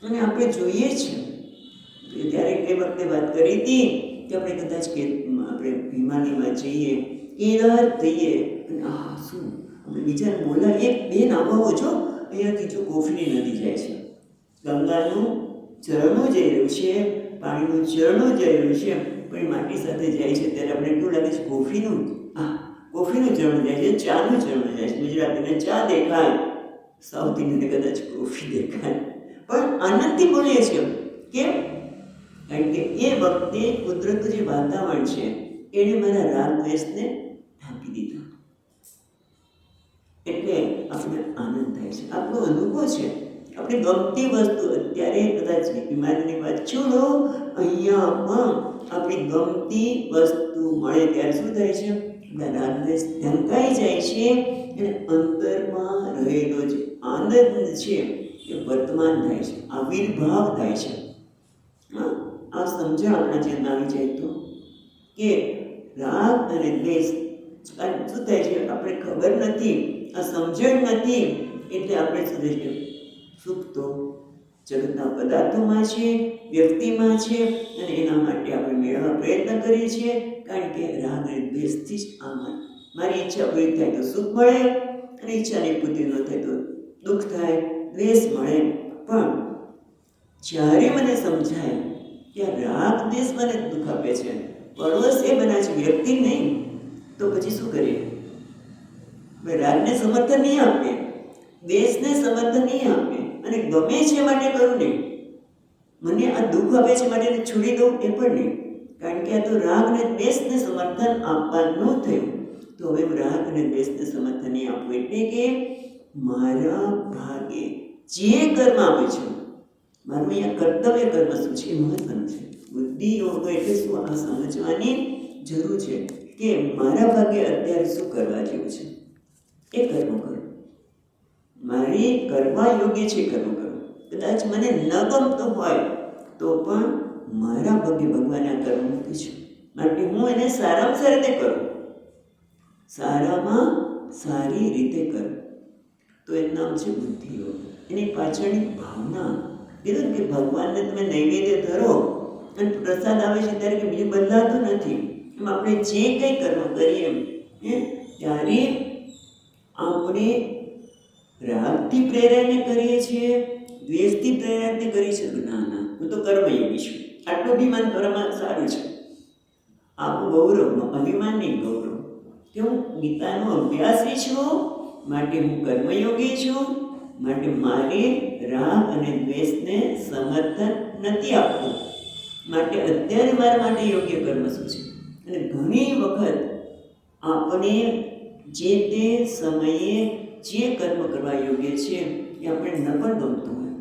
અને આપણે જોઈએ છીએ ત્યારે એ વખતે વાત કરી હતી કે આપણે કદાચ કે આપણે હિમાલયમાં જઈએ, કેદાર થઈએ, અને આ શું આપણે બીજાને બોલાવીએ, બેન આવો છો, અહીંયાથી જો કોફીની નદી જાય છે, ગંગાનું ઝરણું જઈ રહ્યું છે, પાણીનું ઝરણું જઈ રહ્યું છે, પણ માટી સાથે જાય છે ત્યારે આપણે કેવું લાગે છે? કોફીનું ઝરણું જાય છે, ચાનું ઝરણું જાય છે. ગુજરાતીને ચા દેખાય, સાઉથ ઇન્ડિયનને કદાચ કોફી દેખાય, પણ આનંદથી બોલીએ છીએ. કેમ? કારણ કે એ વખતે કુદરતનું જે વાતાવરણ છે એણે મારા રાગ દ્વેષને ઢાંકી દીધા, એટલે આપણને આનંદ થાય છે. આપણો અનુભવ છે. આપણી ગમતી વસ્તુ અત્યારે કદાચ બીમારીની વાત છોડો, અહીંયા પણ આપણી ગમતી વસ્તુ મળે ત્યારે શું થાય છે? આપણા રાગ દ્વેષ ઢંકાઈ જાય છે, અને અંતરમાં રહેલો જે આનંદ છે એ વર્તમાન થાય છે, આવિર્ભાવ થાય છે. આ સમજણ આપણા જીવનમાં આવી જાય તો કે રાગ અને દ્વેષ શું થાય છે? આપણે ખબર નથી, આ સમજણ નથી, એટલે આપણે શું થાય છે? સુખ તો જગતના પદાર્થોમાં છે, વ્યક્તિમાં છે, અને એના માટે આપણે મેળવવા પ્રયત્ન કરીએ છીએ. કારણ કે રાગ અને દ્વેષથી જ આમાં મારી ઈચ્છા પૂરી થાય તો સુખ મળે, અને ઈચ્છાની પૂર્તિ ન થાય તો દુઃખ થાય, દ્વેષ મળે. પણ જ્યારે મને સમજાય કે રાગ દ્વેષ મને દુઃખ આપે છે, પડોશ એ બનાવે છે, વ્યક્તિ નહીં, તો પછી શું કરીએ? રાગને સમર્થન નહીં આપીએ, દ્વેષને સમર્થન નહીં આપીએ, અને ગમે છે માટે કરું નહીં, મને આ દુઃખ આપે છે માટે છોડી દઉં એ પણ નહીં. કારણ કે આ તો રાગ અને દ્વેષને સમર્થન આપવાનું થયું. તો હવે રાગ અને દ્વેષને સમર્થન નહીં આપવું એટલે કે મારા ભાગે જે કર્મ આવે છે, મારું અહીંયા કર્તવ્ય કર્મ શું છે એ મહત્વનું છે. બુદ્ધિ યોગ એટલે શું? આ સમજવાની જરૂર છે કે મારા ભાગે અત્યારે શું કરવા જેવું છે એ કર્મ કરું, મારી કરવા યોગ્ય છે કર્મ કરું. કદાચ મને ન ગમતું હોય તો પણ મારા ભાગે ભગવાને આ કર્મ મૂક્યું છે, માટે હું એને સારામાં સારી રીતે કરું, સારામાં સારી રીતે કરું. તો એનું નામ છે બુદ્ધિ યોગ. એની પાછળની ભાવના કીધું કે ભગવાનને તમે નૈવેદ્ય ધરો અને પ્રસાદ આવે છે ત્યારે કે બીજું બદલાતું નથી. એમ આપણે જે કંઈ કર્મ કરીએ ત્યારે આપણે રાગથી પ્રેરાઈને કરીએ છીએ, દ્વેષથી પ્રેરાઈને કરીએ છીએ. ના ના, હું તો કર્મયોગી છું, આટલું અભિમાન કરવામાં સારું છે. આપણું ગૌરવ, અભિમાન નહીં, ગૌરવ. કે હું ગીતાનો અભ્યાસી છું, માટે હું કર્મયોગી છું, માટે મારે રાગ અને દ્વેષને સમર્થન નથી આપતું, માટે અત્યારે મારા માટે યોગ્ય કર્મ શું છે. અને ઘણી વખત આપણે જે તે સમયે જે કર્મ કરવા યોગ્ય છે એ આપણે ન પણ ગમતું હોય,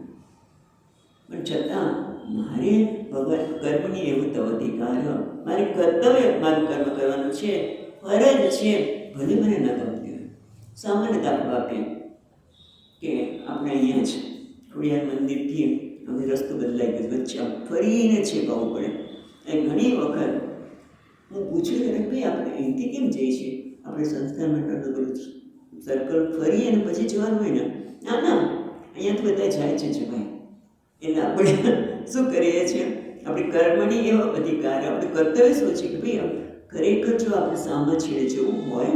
પણ છતાં મારે ભગવાન કર્મની એવું તો અધિકાર, મારે કર્તવ્ય મારું કર્મ કરવાનું છે, ફરજ છે, ભલે મને ન ગમતી હોય. સામાન્ય દાખલો આપીએ કે આપણે અહીંયા છે ખોડિયાર મંદિરથી હવે રસ્તો બદલાઈ ગયો, વચ્ચે આમ ફરીને છે કહું પડે. એ ઘણી વખત હું પૂછું કે ભાઈ આપણે અહીંથી કેમ જઈએ છીએ, આપણે સંસ્થાન મંડળનું બધું સર્કલ ફરી અને પછી જવાનું હોય ને, ના ના અહીંયાથી બધા જાય છે ભાઈ. એટલે આપણે શું કરીએ છીએ, આપણી કર્મની એવો અધિકાર, આપણે કર્તવ્ય શું છે કે ભાઈ ખરેખર જો આપણે સામા છેડે જવું હોય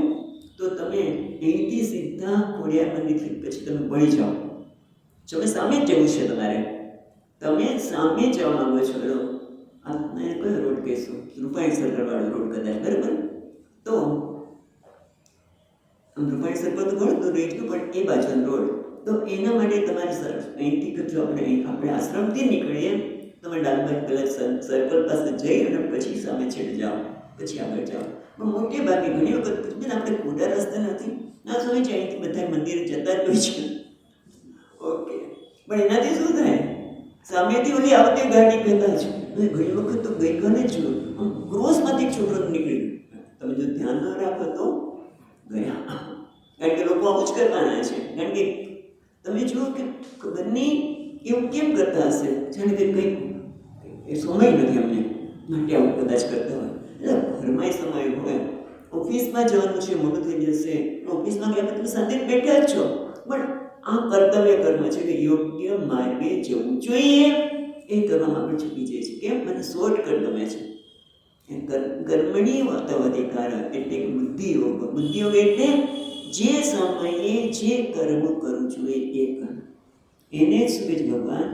તો તમે અહીંથી સીધા ખોડિયાર મંદિરથી પછી તમે વળી જાઓ. તમે સામે જ જવું છે, તમે સામે જવા માંગો છો. આપણે કયો રોડ કહેશું, રૂપાણી સર્કલવાળો રોડ કદાચ, બરાબર? તો રૂપાણી સર્કલ તો ઘણું દૂર રહી ગયું, પણ એ બાજુનો રોડ, તો એના માટે તમારે અહીંથી જો આપણે આશ્રમથી નીકળીએ તમે ડાલબાગ પહેલાં સર્કલ પાસે જઈ અને પછી સામે છેડે જાઓ, પછી આગળ જાઓ. પણ મોટે ભાગે ઘણી વખત બેન આપણે ખોટા રસ્તા નથી, ના સમય છે અહીંથી બધા મંદિરે જતા જ હોય છે. ઓકે, પણ એનાથી શું થાય, સામેથી ઓલી આવતી ગાડી કહેતા છે. ઘણી વખત તો ગઈકાલે જ આમ ક્રોસમાંથી છોકરો નીકળી ગયો, તમે જો ધ્યાન ન રાખો તો ગયા. કારણ કે લોકો આવું જ કરવાના છે. કારણ કે તમે જુઓ કે ખબર નહીં એવું કેમ કરતા હશે, જાણે કે કંઈક એ સમય નથી અમને માટે આવું કદાચ કરતા હોય. એટલે ઘરમાં સમય હોય, ઓફિસમાં જવાનું છે, મોટું થઈ જશે, ઓફિસમાં ગયા તમે સાથે બેઠા જ છો, પણ આ કર્તવ્ય કર્મ છે કે યોગ્ય માર્ગે જવું જોઈએ, એ કરવામાં આપણે ચૂકી જઈએ છીએ. કેમ? મને શોર્ટકટ ગમે છે. કર્મણી અધિકાર એટલે કે બુદ્ધિયોગ. બુદ્ધિયોગ એટલે જે સમયે જે કર્મ કરવું જોઈએ એ કર્મ, એને જ શું કહે છે ભગવાન,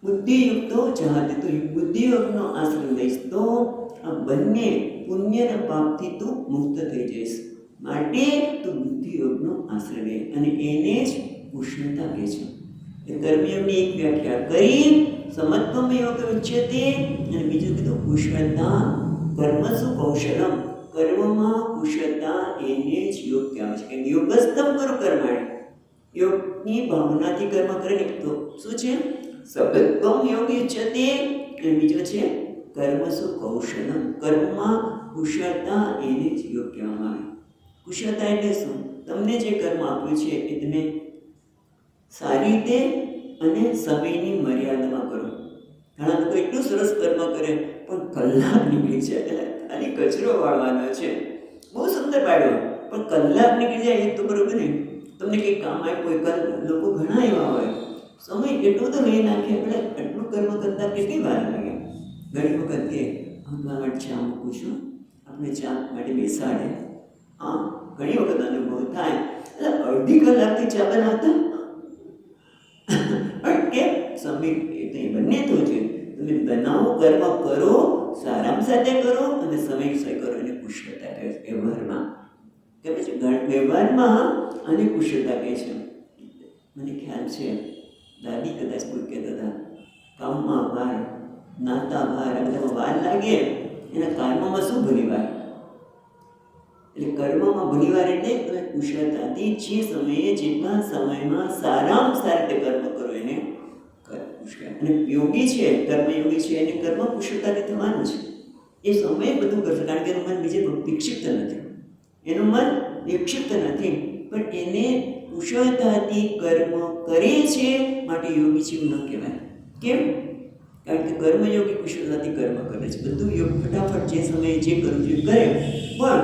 બુદ્ધિયુક્તો જહાતે. તો બુદ્ધિયોગનો આશ્રય લઈશ તો આ બંને પુણ્ય અને પાપથી તું મુક્ત થઈ જઈશ. માટે તું બુદ્ધિયોગનો આશ્રય લે, અને એને જ કુશળતા કહે છે. એ કર્મયોગની એક વ્યાખ્યા કરી, સમત્વમ યોગ ઉચ્યતે, અને બીજું કીધું કુશળતા. કર્મસુ કૌશલમ, કર્મમાં કુશળતા એને જ યોગ કહેવાય છે. કે યોગસ્થમ કરો કર્માણી, યોગની ભાવનાથી કર્મ કરે ને તો શું છે, સબત્વમ યોગ ઉચ્યતે, અને બીજો છે કર્મસુ કૌશલમ, કર્મમાં કુશળતા એને જ યોગ કહેવામાં આવે. કુશળતા એટલે શું? તમને જે કર્મ આપ્યું છે એ તમે સારી રીતે અને સમયની મર્યાદામાં કરો. ઘણા લોકો એટલું સરસ કર્મ કરે પણ કલાક નીકળી જાય, એટલે ખાલી કચરો વાળવાનો છે, બહુ સુંદર પાડ્યો, પણ કલાક નીકળી જાય એ તો બરોબર નહીં. તમને કંઈક કામ આપ્યું હોય, લોકો ઘણા એવા હોય સમય એટલો તો લઈ નાખે, આપણે એટલું કર્મ કરતાં કેટલી વાર લાગે. ઘણી વખત કે ભગવાન માટે ચા મૂકું છું, આપણે ચા માટે બેસાડે, હા ઘણી વખત અનુભવ થાય. એટલે અડધી કલાકથી ચા બનાવતા પણ કેમ સમય એ બંને તો છે. તમે બનાવો, કર્મ કરો, સારામાં સાથે કરો અને સમયસર કરો, એને કુશળતા કહે છે. વ્યવહારમાં કહે છે, વ્યવહારમાં અને કુશળતા કહે છે. મને ખ્યાલ છે દાદી કદાચ કોઈ કહેતા હતા, કામમાં વાર, નાતા વાર, આ બધામાં વાર લાગે, એના કર્મમાં શું ભલી વાર. એટલે કર્મમાં ભલી વાર એટલે તમે કુશળતાથી જે સમયે જેટલા સમયમાં સારામાં સારી રીતે કર્મ કરો એને કુશળ. અને યોગી છે, કર્મયોગી છે, એને કર્મ કુશળતાથી થવાનું છે. એ સમયે બધું કરશે, કારણ કે એનું મન બીજે વિક્ષિપ્ત નથી, એનું મન વિક્ષિપ્ત નથી, પણ એને કુશળતાથી કર્મ કરે છે, માટે યોગી છે એવું ન કહેવાય. કેમ? કારણ કે કર્મયોગી કુશળતાથી કર્મ કરે છે, બધું યોગ ફટાફટ જે સમયે જે કરવું જોઈએ કરે. પણ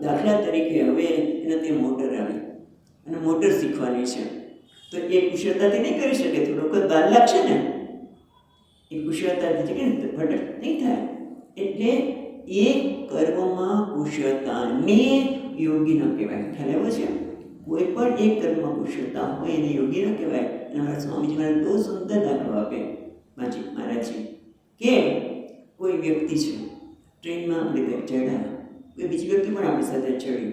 દાખલા તરીકે હવે એને તે મોટર આવી અને મોટર શીખવાની છે, તો એ કુશળતાથી નહીં કરી શકે, થોડો વખત વાર લાગશે ને, એ કુશળતાથી છે કે ફટક નહીં થાય. એટલે એ કર્મમાં કુશળતાને યોગી ન કહેવાય. ખ્યાલ આવ્યો છે? કોઈ પણ એક કર્મમાં કુશળતા હોય એને યોગી ન કહેવાય. અને સ્વામીજી મારે બહુ સુંદર દાખલો આપે મહારાજજી, કે કોઈ વ્યક્તિ છે ટ્રેનમાં આપણે ચડ્યા, કોઈ બીજી વ્યક્તિ પણ આપણી સાથે ચડી,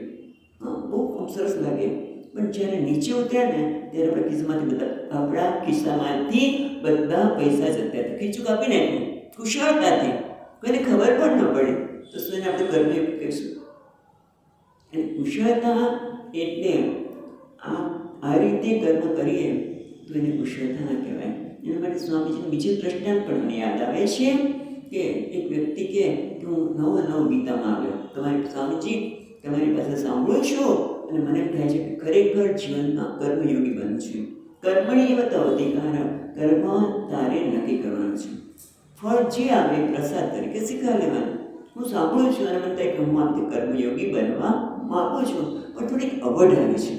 હા બહુ ખૂબ સરસ લાગે. પણ જ્યારે નીચે ઉતર્યા ને ત્યારે આપણા ખિસ્સામાંથી બધા પૈસા જતા હતા, ખીચું કાપી નાખ્યું કુશળતાથી, કોઈને ખબર પણ ન પડે. તો શું આપણે કર્મયોગ કહીશું? અને કુશળતા એટલે આ રીતે કર્મ કરીએ તો એને કુશળતા ના કહેવાય. એના માટે સ્વામીજીનું બીજું દ્રષ્ટાંત પણ મને યાદ આવે છે કે એક વ્યક્તિ કે હું નવો ગીતામાં આવ્યો, સ્વામીજી તમારી પાસે સાંભળું છું અને મને એમ થાય છે કે ખરેખર જીવનમાં કર્મયોગી બનવું છે. કર્મણી અધિકાર, કર્મ તારે નક્કી કરવાનું છે. ફળ જે આવે પ્રસાદ તરીકે શીખવા લેવાનું. હું સાંભળું છું અને મને થાય કે હું આમથી કર્મયોગી બનવા માગું છું, પણ થોડીક અવઢ આવી છે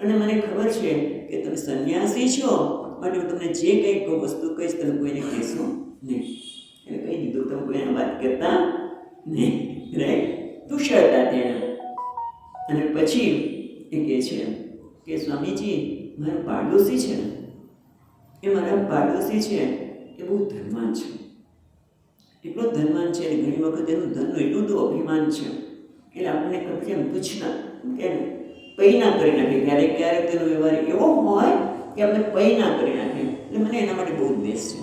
અને મને ખબર છે કે તમે સંન્યાસી છો, માટે હું તમને જે કંઈ વસ્તુ કહીશ તમે કોઈને કહેશો નહીં. એટલે કહી દીધું તમે કોઈને વાત કરતા નહીં, રાઈટ? કુશળતા તેણે. અને પછી એ કહે છે કે સ્વામીજી મારા પાડોશી છે ને, એ મારા પાડોશી છે એ બહુ ધનવાન છે, એટલો ધનવાન છે. અને ઘણી વખત એનું ધનનું એટલું બધું અભિમાન છે એટલે આપણને કેમ પૂછના કે પૈ ના કરી નાખે. ક્યારેક ક્યારેક તેનો વ્યવહાર એવો હોય કે આપણે પૈ ના કરી નાખે. એટલે મને એના માટે બહુ દ્વેષ છે,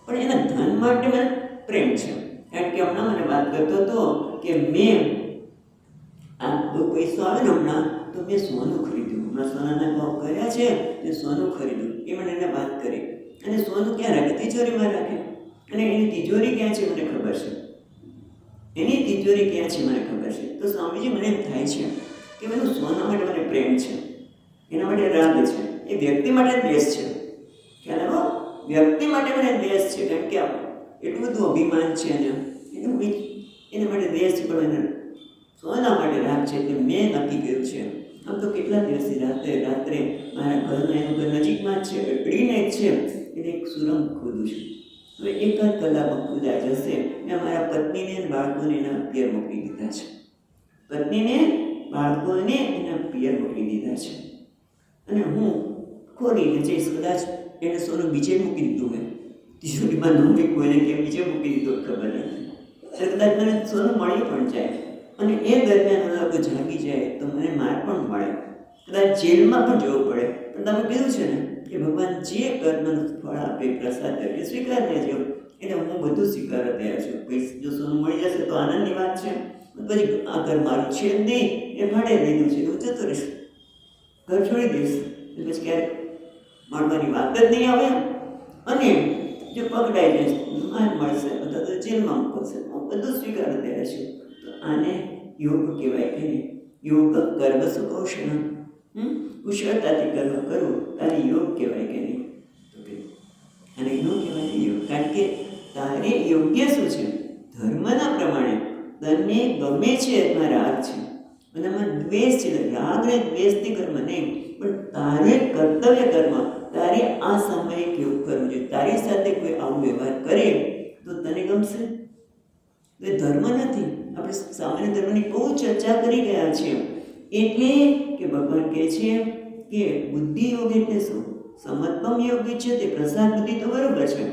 પણ એના ધન માટે મને પ્રેમ છે. કારણ કે હમણાં મને વાત કરતો હતો કે મેં આ બહુ પૈસો આવે ને હમણાં, તો મેં સોનું ખરીદ્યું, હમણાં સોનાના ભાવ કર્યા છે, મેં સોનું ખરીદ્યું. એ મને એને વાત કરી. અને સોનું ક્યાં રાખે? તિજોરીમાં રાખે. અને એની તિજોરી ક્યાં છે મને ખબર છે, એની તિજોરી ક્યાં છે મને ખબર છે. તો સ્વામીજી મને એમ થાય છે કે બધું સોના માટે મને પ્રેમ છે, એના માટે રાગ છે, એ વ્યક્તિ માટે દ્વેષ છે. ખ્યાલ આવ્યો? વ્યક્તિ માટે મને દ્વેષ છે, કારણ કે એટલું બધું અભિમાન છે એને, એના માટે દ્વેષ છે, પણ એને સોના માટે રાગ છે. એટલે મેં નક્કી કર્યું છે, આમ તો કેટલા દિવસથી રાત્રે મારા ઘરનું એનું ઘર નજીકમાં જ છે, અડીને જ છે, એને એક સુરંગ ખોદું છું. હવે 1 કલાકમાં ખોદાઈ જશે. મેં મારા પત્નીને અને બાળકોને એના પિયર મોકલી દીધા છે, પત્નીને બાળકોને એના પિયર મોકલી દીધા છે. અને હું ખોલીને જઈશ, કદાચ એને સોનું બીજે મૂકી દીધું હોય, તિજોરીમાં ન મૂકી કોઈને કે બીજે મૂકી દીધું ખબર નથી. એટલે કદાચ મને સોનું મળી પણ જાય અને એ દરમિયાન લોકો જાગી જાય તો મને માર પણ મળે, કદાચ જેલમાં પણ જવું પડે. પણ તમે કીધું છે ને કે ભગવાન જે કર્મનું ફળ આપે પ્રસાદ તરીકે સ્વીકાર લેજો, એટલે હું બધું સ્વીકારવા તૈયાર છું. જો સોનું મળી જશે તો આનંદની વાત છે. પછી આ ઘર મારું છે જ નહીં, એ ભાડે લીધું છે, હું જતો રહીશ, ઘર છોડી દઈશ. પછી ક્યારેક મળવાની વાત જ નહીં આવે. અને જો પકડાઈ જઈશ માર મળશે, બધા તો જેલમાં મૂકશે, હું બધું સ્વીકારવા તૈયાર છું. તો આને યોગ કહેવાય કે નહીં? યોગ કર્મ સુકૌશલમ, કુશળતાથી કર્મ કરવું તારે યોગ કહેવાય કે નહીં? અને એનો કહેવાય યોગ, કારણ કે તારે યોગ્ય શું છે? ધર્મના પ્રમાણે તને ગમે છે એમાં રાગ છે અને એમાં દ્વેષ છે. રાગ અને દ્વેષથી કર્મ નહીં, પણ તારે કર્તવ્ય કર્મ તારે આ સમયે કેવું કરવું જોઈએ. તારી સાથે કોઈ આવો વ્યવહાર કરે તો તને ગમશે? એ ધર્મ નથી. આપણે સામાન્ય ધર્મની બહુ ચર્ચા કરી ગયા છીએ. એટલે કે ભગવાન કહે છે કે બુદ્ધિ યોગ એટલે શું? સમત્વમ યોગ છે તે પ્રસાદ બુદ્ધિ તો બરોબર છે,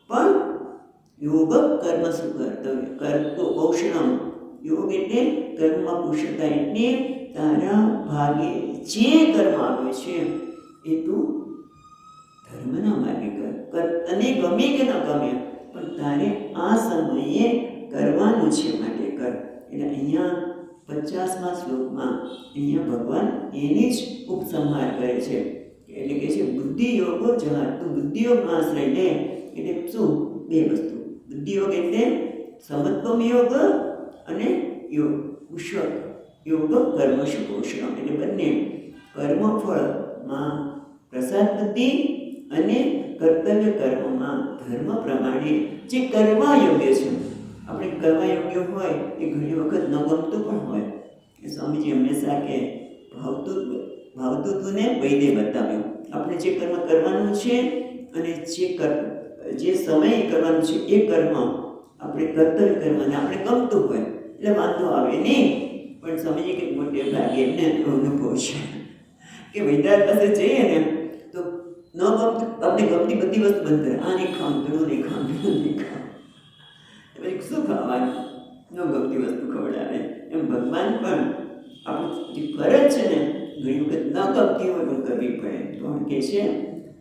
પણ યોગ કર્મ શું કર્તવ્ય કરતો કૌશલમ. યોગ એટલે કર્મમાં કુશળતા, એટલે તારા ભાગે જે કર્મ આવે છે એ તું ધર્મના માર્ગે કર. તને ગમે કે ન ગમે, પણ તારે આ સમયે કરવાનું છે માટે કર. એટલે અહીંયા 50મા શ્લોકમાં અહીંયા ભગવાન એની જ ઉપસંહાર કરે છે. એટલે કે છે બુદ્ધિ યોગો જહાર, તું બુદ્ધિયોગનો આશ્રય લે. એટલે શું? 2 વસ્તુ. બુદ્ધિયોગ એટલે સમત્વમ યોગ અને યોગ કુશળ યોગ કર્મ કૌશલમ, એટલે બંને કર્મફળમાં પ્રસાદ બુદ્ધિ અને કર્તવ્ય કર્મમાં ધર્મ પ્રમાણે જે કરવા યોગ્ય છે. આપણે કરવા યોગ્ય હોય એ ઘણી વખત ન ગમતું પણ હોય. એ સ્વામીજી હંમેશા કે ભાવતું તું ને વૈદે બતાવ્યું. આપણે જે કર્મ કરવાનું છે અને જે સમયે કરવાનું છે એ કર્મ આપણે કર્તવ્ય કરવાના આપણે ગમતું હોય એટલે વાંધો આવે નહીં. પણ સ્વામીજી કંઈક મોટે ભાગે એમને અનુભવ છે કે વૈદ્યનાથ પાસે જઈએ ને તો ન ગમતું આપણે ગમતી બધી વસ્તુ બંધ કરે. આ નહીં ખાવું, પેલું નહીં ખાવું, પેલું નહીં ખાવું. પછી શું ખાવાનું? ન ગમતી વસ્તુ ખવડાવે. એમ ભગવાન પણ આપણું જે ફરજ છે ને ઘણી વખત ન ગમતી હોય પણ કરવી પડે. તો કે છે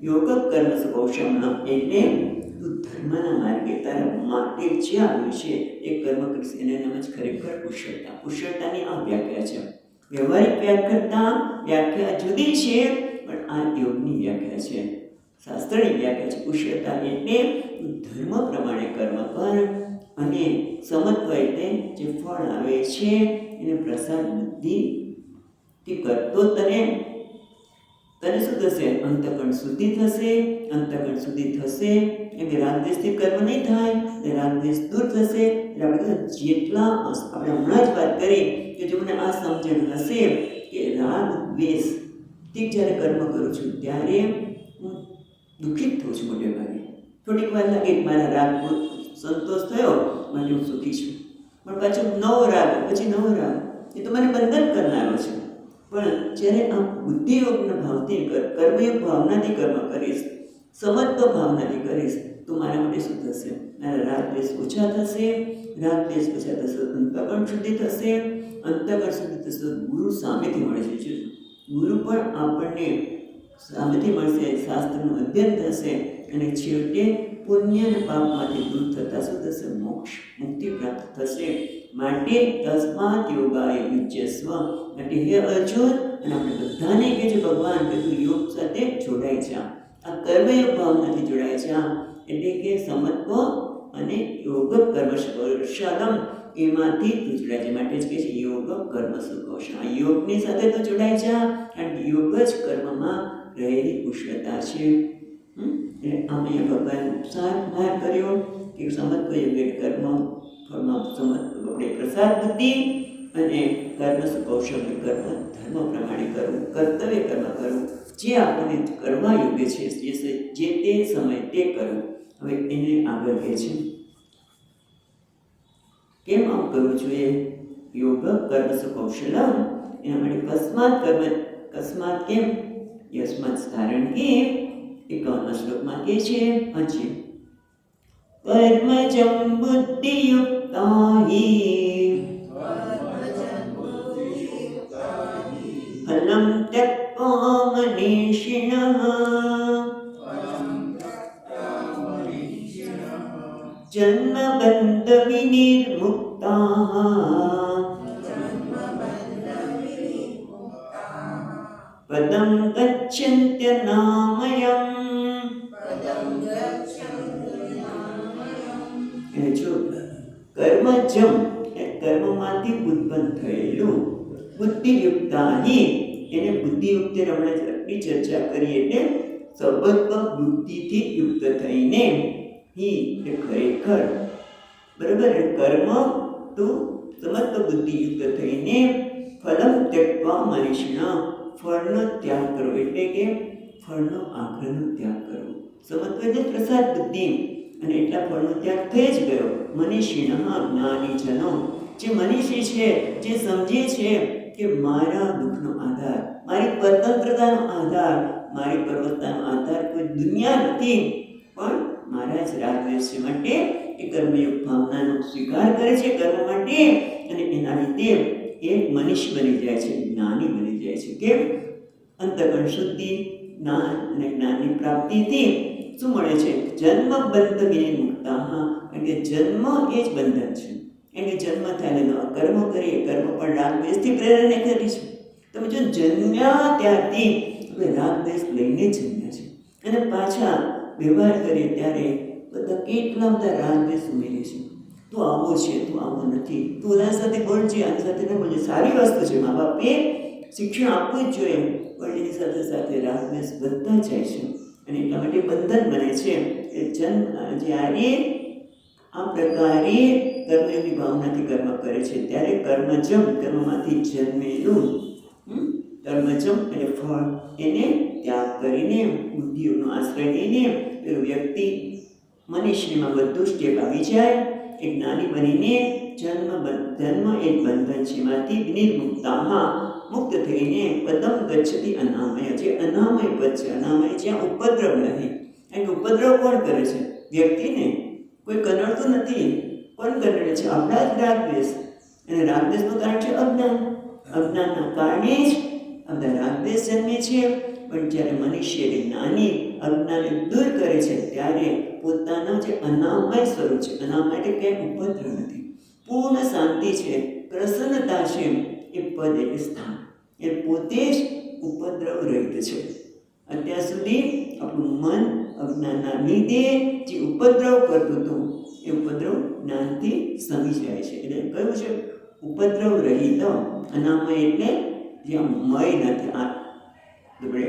યોગ કર્મ કૌશલમ, એટલે તું ધર્મના માર્ગે તારા માટે જે આવ્યું છે એ કર્મ કરીશ. એને નામ જ ખરેખર કુશળતા. કુશળતાની આ વ્યાખ્યા છે. વ્યવહારિક વ્યાખ્યા જુદી છે, પણ આ યોગની વ્યાખ્યા છે, શાસ્ત્રની વ્યાખ્યા છે. કુશળતા એટલે ધર્મ પ્રમાણે કર્મ કર, અને સમત્વ એટલે જે ફળ આવે છે એને પ્રસાદ બુદ્ધિથી કરતો તને શું થશે? અંતઃકરણ શુદ્ધિ થશે. અંતઃકરણ શુદ્ધિ થશે એટલે રાગદ્વેષથી કર્મ નહીં થાય, એટલે રાગદ્વેષ દૂર થશે. એટલે આપણે જેટલા આપણે હમણાં જ વાત કરી કે જો મને આ સમજણ હશે કે રાગ દ્વેષથી જ્યારે કર્મ કરું છું ત્યારે હું દુઃખિત થઉં છું. મોટે ભાગે થોડીક વાર લાગે મારા રાગ સંતોષ થયો માટે હું સુખી છું, પણ પાછું નવો રાગ, પછી નવો રાગ, એ તો મને બંધન કરનારો છે. પણ જ્યારે આ બુદ્ધિયોગના ભાવથી કર્મયોગ ભાવનાથી કર્મ કરીશ, સમત્વ ભાવનાથી કરીશ, તો મારા માટે શું થશે? મારા રાગ દ્વેષ ઓછા થશે. રાગ દ્વેષ ઓછા થશે, અંતઃકરણ શુદ્ધિ થશે. અંતઃકરણ શુદ્ધિ થશે, ગુરુ સામેથી મળે છે. ગુરુ પણ આપણને સામેથી મળશે, શાસ્ત્રનું અધ્યયન થશે, અને છેવટે પુણ્ય અને પાપમાંથી દૂર થતા શું થશે? મોક્ષ, મુક્તિ પ્રાપ્ત થશે. માટે તસ્માત યોગાય યુજ્યસ્વ. માટે હે અર્જુન, અને આપણે બધાને કે છે ભગવાન કે તું યોગ સાથે જોડાઈ જા, આ કર્મયોગ ભાવનાથી જોડાય જા, એટલે કે સમત્વ અને યોગ કર્મ કૌશલમ એમાંથી તું જોડાય છે. માટે જ કહે છે યોગ કર્મ કૌશલ. આ યોગની સાથે તું જોડાઈ જા, કારણ કે યોગ જ કર્મમાં રહેલી કુશળતા છે. એટલે આમ અહીંયા ભગવાન ઉપસાર બહાર કર્યો કે સમત્વ યોગ્ય કર્મ ફળમાં સમત્વ આપણે પ્રસાદ બુદ્ધિ, અને કર્મ કૌશલ્ય કર્મ ધર્મ પ્રમાણે કરવું, કર્તવ્ય કર્મ કરવું, જે આપણને કરવા યોગ્ય છે, જે તે સમય તે કરવું. હવે એને આગળ કહે છે કેમ આમ કરવું જોઈએ? યોગ કર્મ કૌશલમ, એના માટે કસ્માત કેમ? યસ્માત કારણ કે 51 શ્લોકમાં કહે છે હજી કર્મજં બુદ્ધિયુક્તા હિ ફલં ત્યક્ત્વા મનીષિણઃ જન્મબંધ વિનિર્મુક્તાઃ પદં ગચ્છન્ત્યનામયં. જો કર્મજમ એ કર્મમાંથી ઉત્પન્ન થયેલું, બુદ્ધિયુક્તાની એને બુદ્ધિયુક્ત હમણાં આટલી ચર્ચા કરી, એટલે સર્વત્વ બુદ્ધિથી યુક્ત થઈને હિ એ ખરેખર બરાબર કર્મ તો સમત્વ બુદ્ધિયુક્ત થઈને ફલમ ત્યક્ત્વા મનીષિણા, ફળનો ત્યાગ કરવો, એટલે કે ફળનો આગ્રહનો ત્યાગ કરવો. સમત્વ એટલે પ્રસાદ બુદ્ધિ, અને એટલા ફળનો ત્યાગ થઈ જ ગયો. મનીષિણ જ્ઞાનીજનો, જે મનીષી છે, જે સમજે છે કે મારા દુઃખનો આધાર, મારી સ્વતંત્રતાનો આધાર, મારી પર્વતતાનો આધાર કોઈ દુનિયા નથી, પણ મારા જ રાગદ્વેષ છે. માટે એ કર્મયોગ ભાવનાનો સ્વીકાર કરે છે કર્મ માટે, અને એના લીધે એ મનીષ બની જાય છે, જ્ઞાની બની જાય છે. કેમ? અંતઃકરણ શુદ્ધિ, જ્ઞાન અને જ્ઞાનની પ્રાપ્તિથી શું મળે છે? જન્મ બંધ વિનિર્મુક્તાઃ, કારણ કે જન્મ એ જ બંધન છે. એટલે જન્મ થાય નવા કર્મ કરીએ, કર્મ પણ રાગદ્વેષથી પ્રેરણે કરીશું. તમે જો જન્મ્યા ત્યારથી આપણે રાગદ્વેષ લઈને જન્મ્યા છે, અને પાછા વ્યવહાર કરીએ ત્યારે બધા કેટલા બધા રાગદ્વેષ ઉમેરે છે. તું આવો છે, તું આવો નથી, તું એના સાથે બોલજે, આની સાથે ન બોલજે. સારી વસ્તુ છે, મા બાપે શિક્ષણ આપવું જ જોઈએ, પણ એની સાથે સાથે રાગદ્વેષ વધતા જાય છે, અને એટલા માટે બંધન બને છે. એ જ્યારે આ પ્રકારે કર્મયોગની ભાવનાથી કર્મ કરે છે ત્યારે કર્મજમ, કર્મમાંથી જન્મેલું કર્મજમ એટલે ફળ, એને ત્યાગ કરીને બુદ્ધિઓનો આશ્રય લઈને પેલો વ્યક્તિ મનીષીમાં બધું સ્ટેપ આવી જાય. એ જ્ઞાની બનીને જન્મ એ બંધન છે માંથી વિનિર્મુક્તાઃ, મુક્ત થઈને પદમ ગચ્છતિ અનામય, જે અનામય પદ છે, અનામય જ્યાં ઉપદ્રવ નથી. કારણ કે ઉપદ્રવ કોણ કરે છે? વ્યક્તિને. કોઈ કનડતું નથી. કોણ કનડે છે? આપણા જ રાગદ્વેષ. અને રાગદ્વેષનું કારણ છે અજ્ઞાન. અજ્ઞાનના કારણે જ આ બધા રાગદ્વેષ જન્મે છે. પણ જ્યારે મનુષ્ય જ્ઞાની અજ્ઞાનને દૂર કરે છે ત્યારે પોતાનું જે અનામય સ્વરૂપ છે, અનામય એટલે ક્યાંય ઉપદ્રવ નથી, પૂર્ણ શાંતિ છે, પ્રસન્નતા છે, એ પદ એટલે સ્થાન, એ પોતે જ ઉપદ્રવ રહિત છે. અત્યાર સુધી આપણું મન અજ્ઞાનના લીધે જે ઉપદ્રવ કરતું હતું એ ઉપદ્રવ જ્ઞાનથી સમી જાય છે. એટલે કયું છે? ઉપદ્રવ રહિત. અનામય એટલે જ્યાં મય નથી, આપણે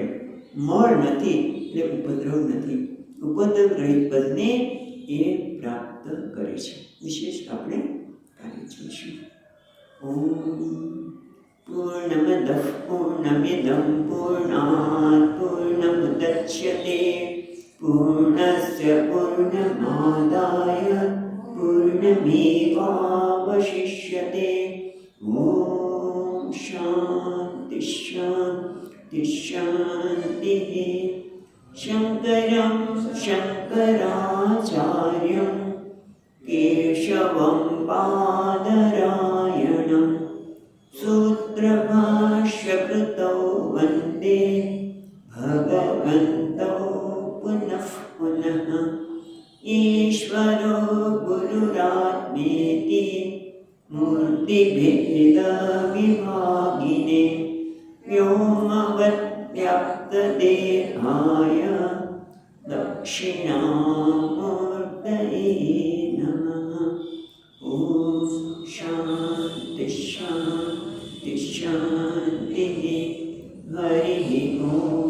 મળ નથી એટલે ઉપદ્રવ નથી. ઉપદ્રવ રહિત પદને એ પ્રાપ્ત કરે છે. વિશેષ આપણે કાર્ય જોઈશું. ઓમ પૂર્ણમદ પૂર્ણમિદં પૂર્ણાત પૂર્ણમુદચ્યતે પૂર્ણસ્ય પૂર્ણમાદાય પૂર્ણમેવાવશિષ્યતે. ઓમ શાંતિ શાંતિ શાંતિ. શંકરં શંકરાચાર્યં કેશવં બાદરાયણં સૂત્રભાષ્યકૃતૌ વંદે ભગવन्तૌ પુનઃ પુનઃ. ઈશ્વરો ગુરુરાત્મેતિ મૂર્તિભેદવિભાગિને વ્યોમવદ્વ્યાપ્તદેહાય દક્ષિણામૂર્તયે નમઃ. ઓમ શાંતિ શાંતિ શાંતિ. હરિ ઓમ.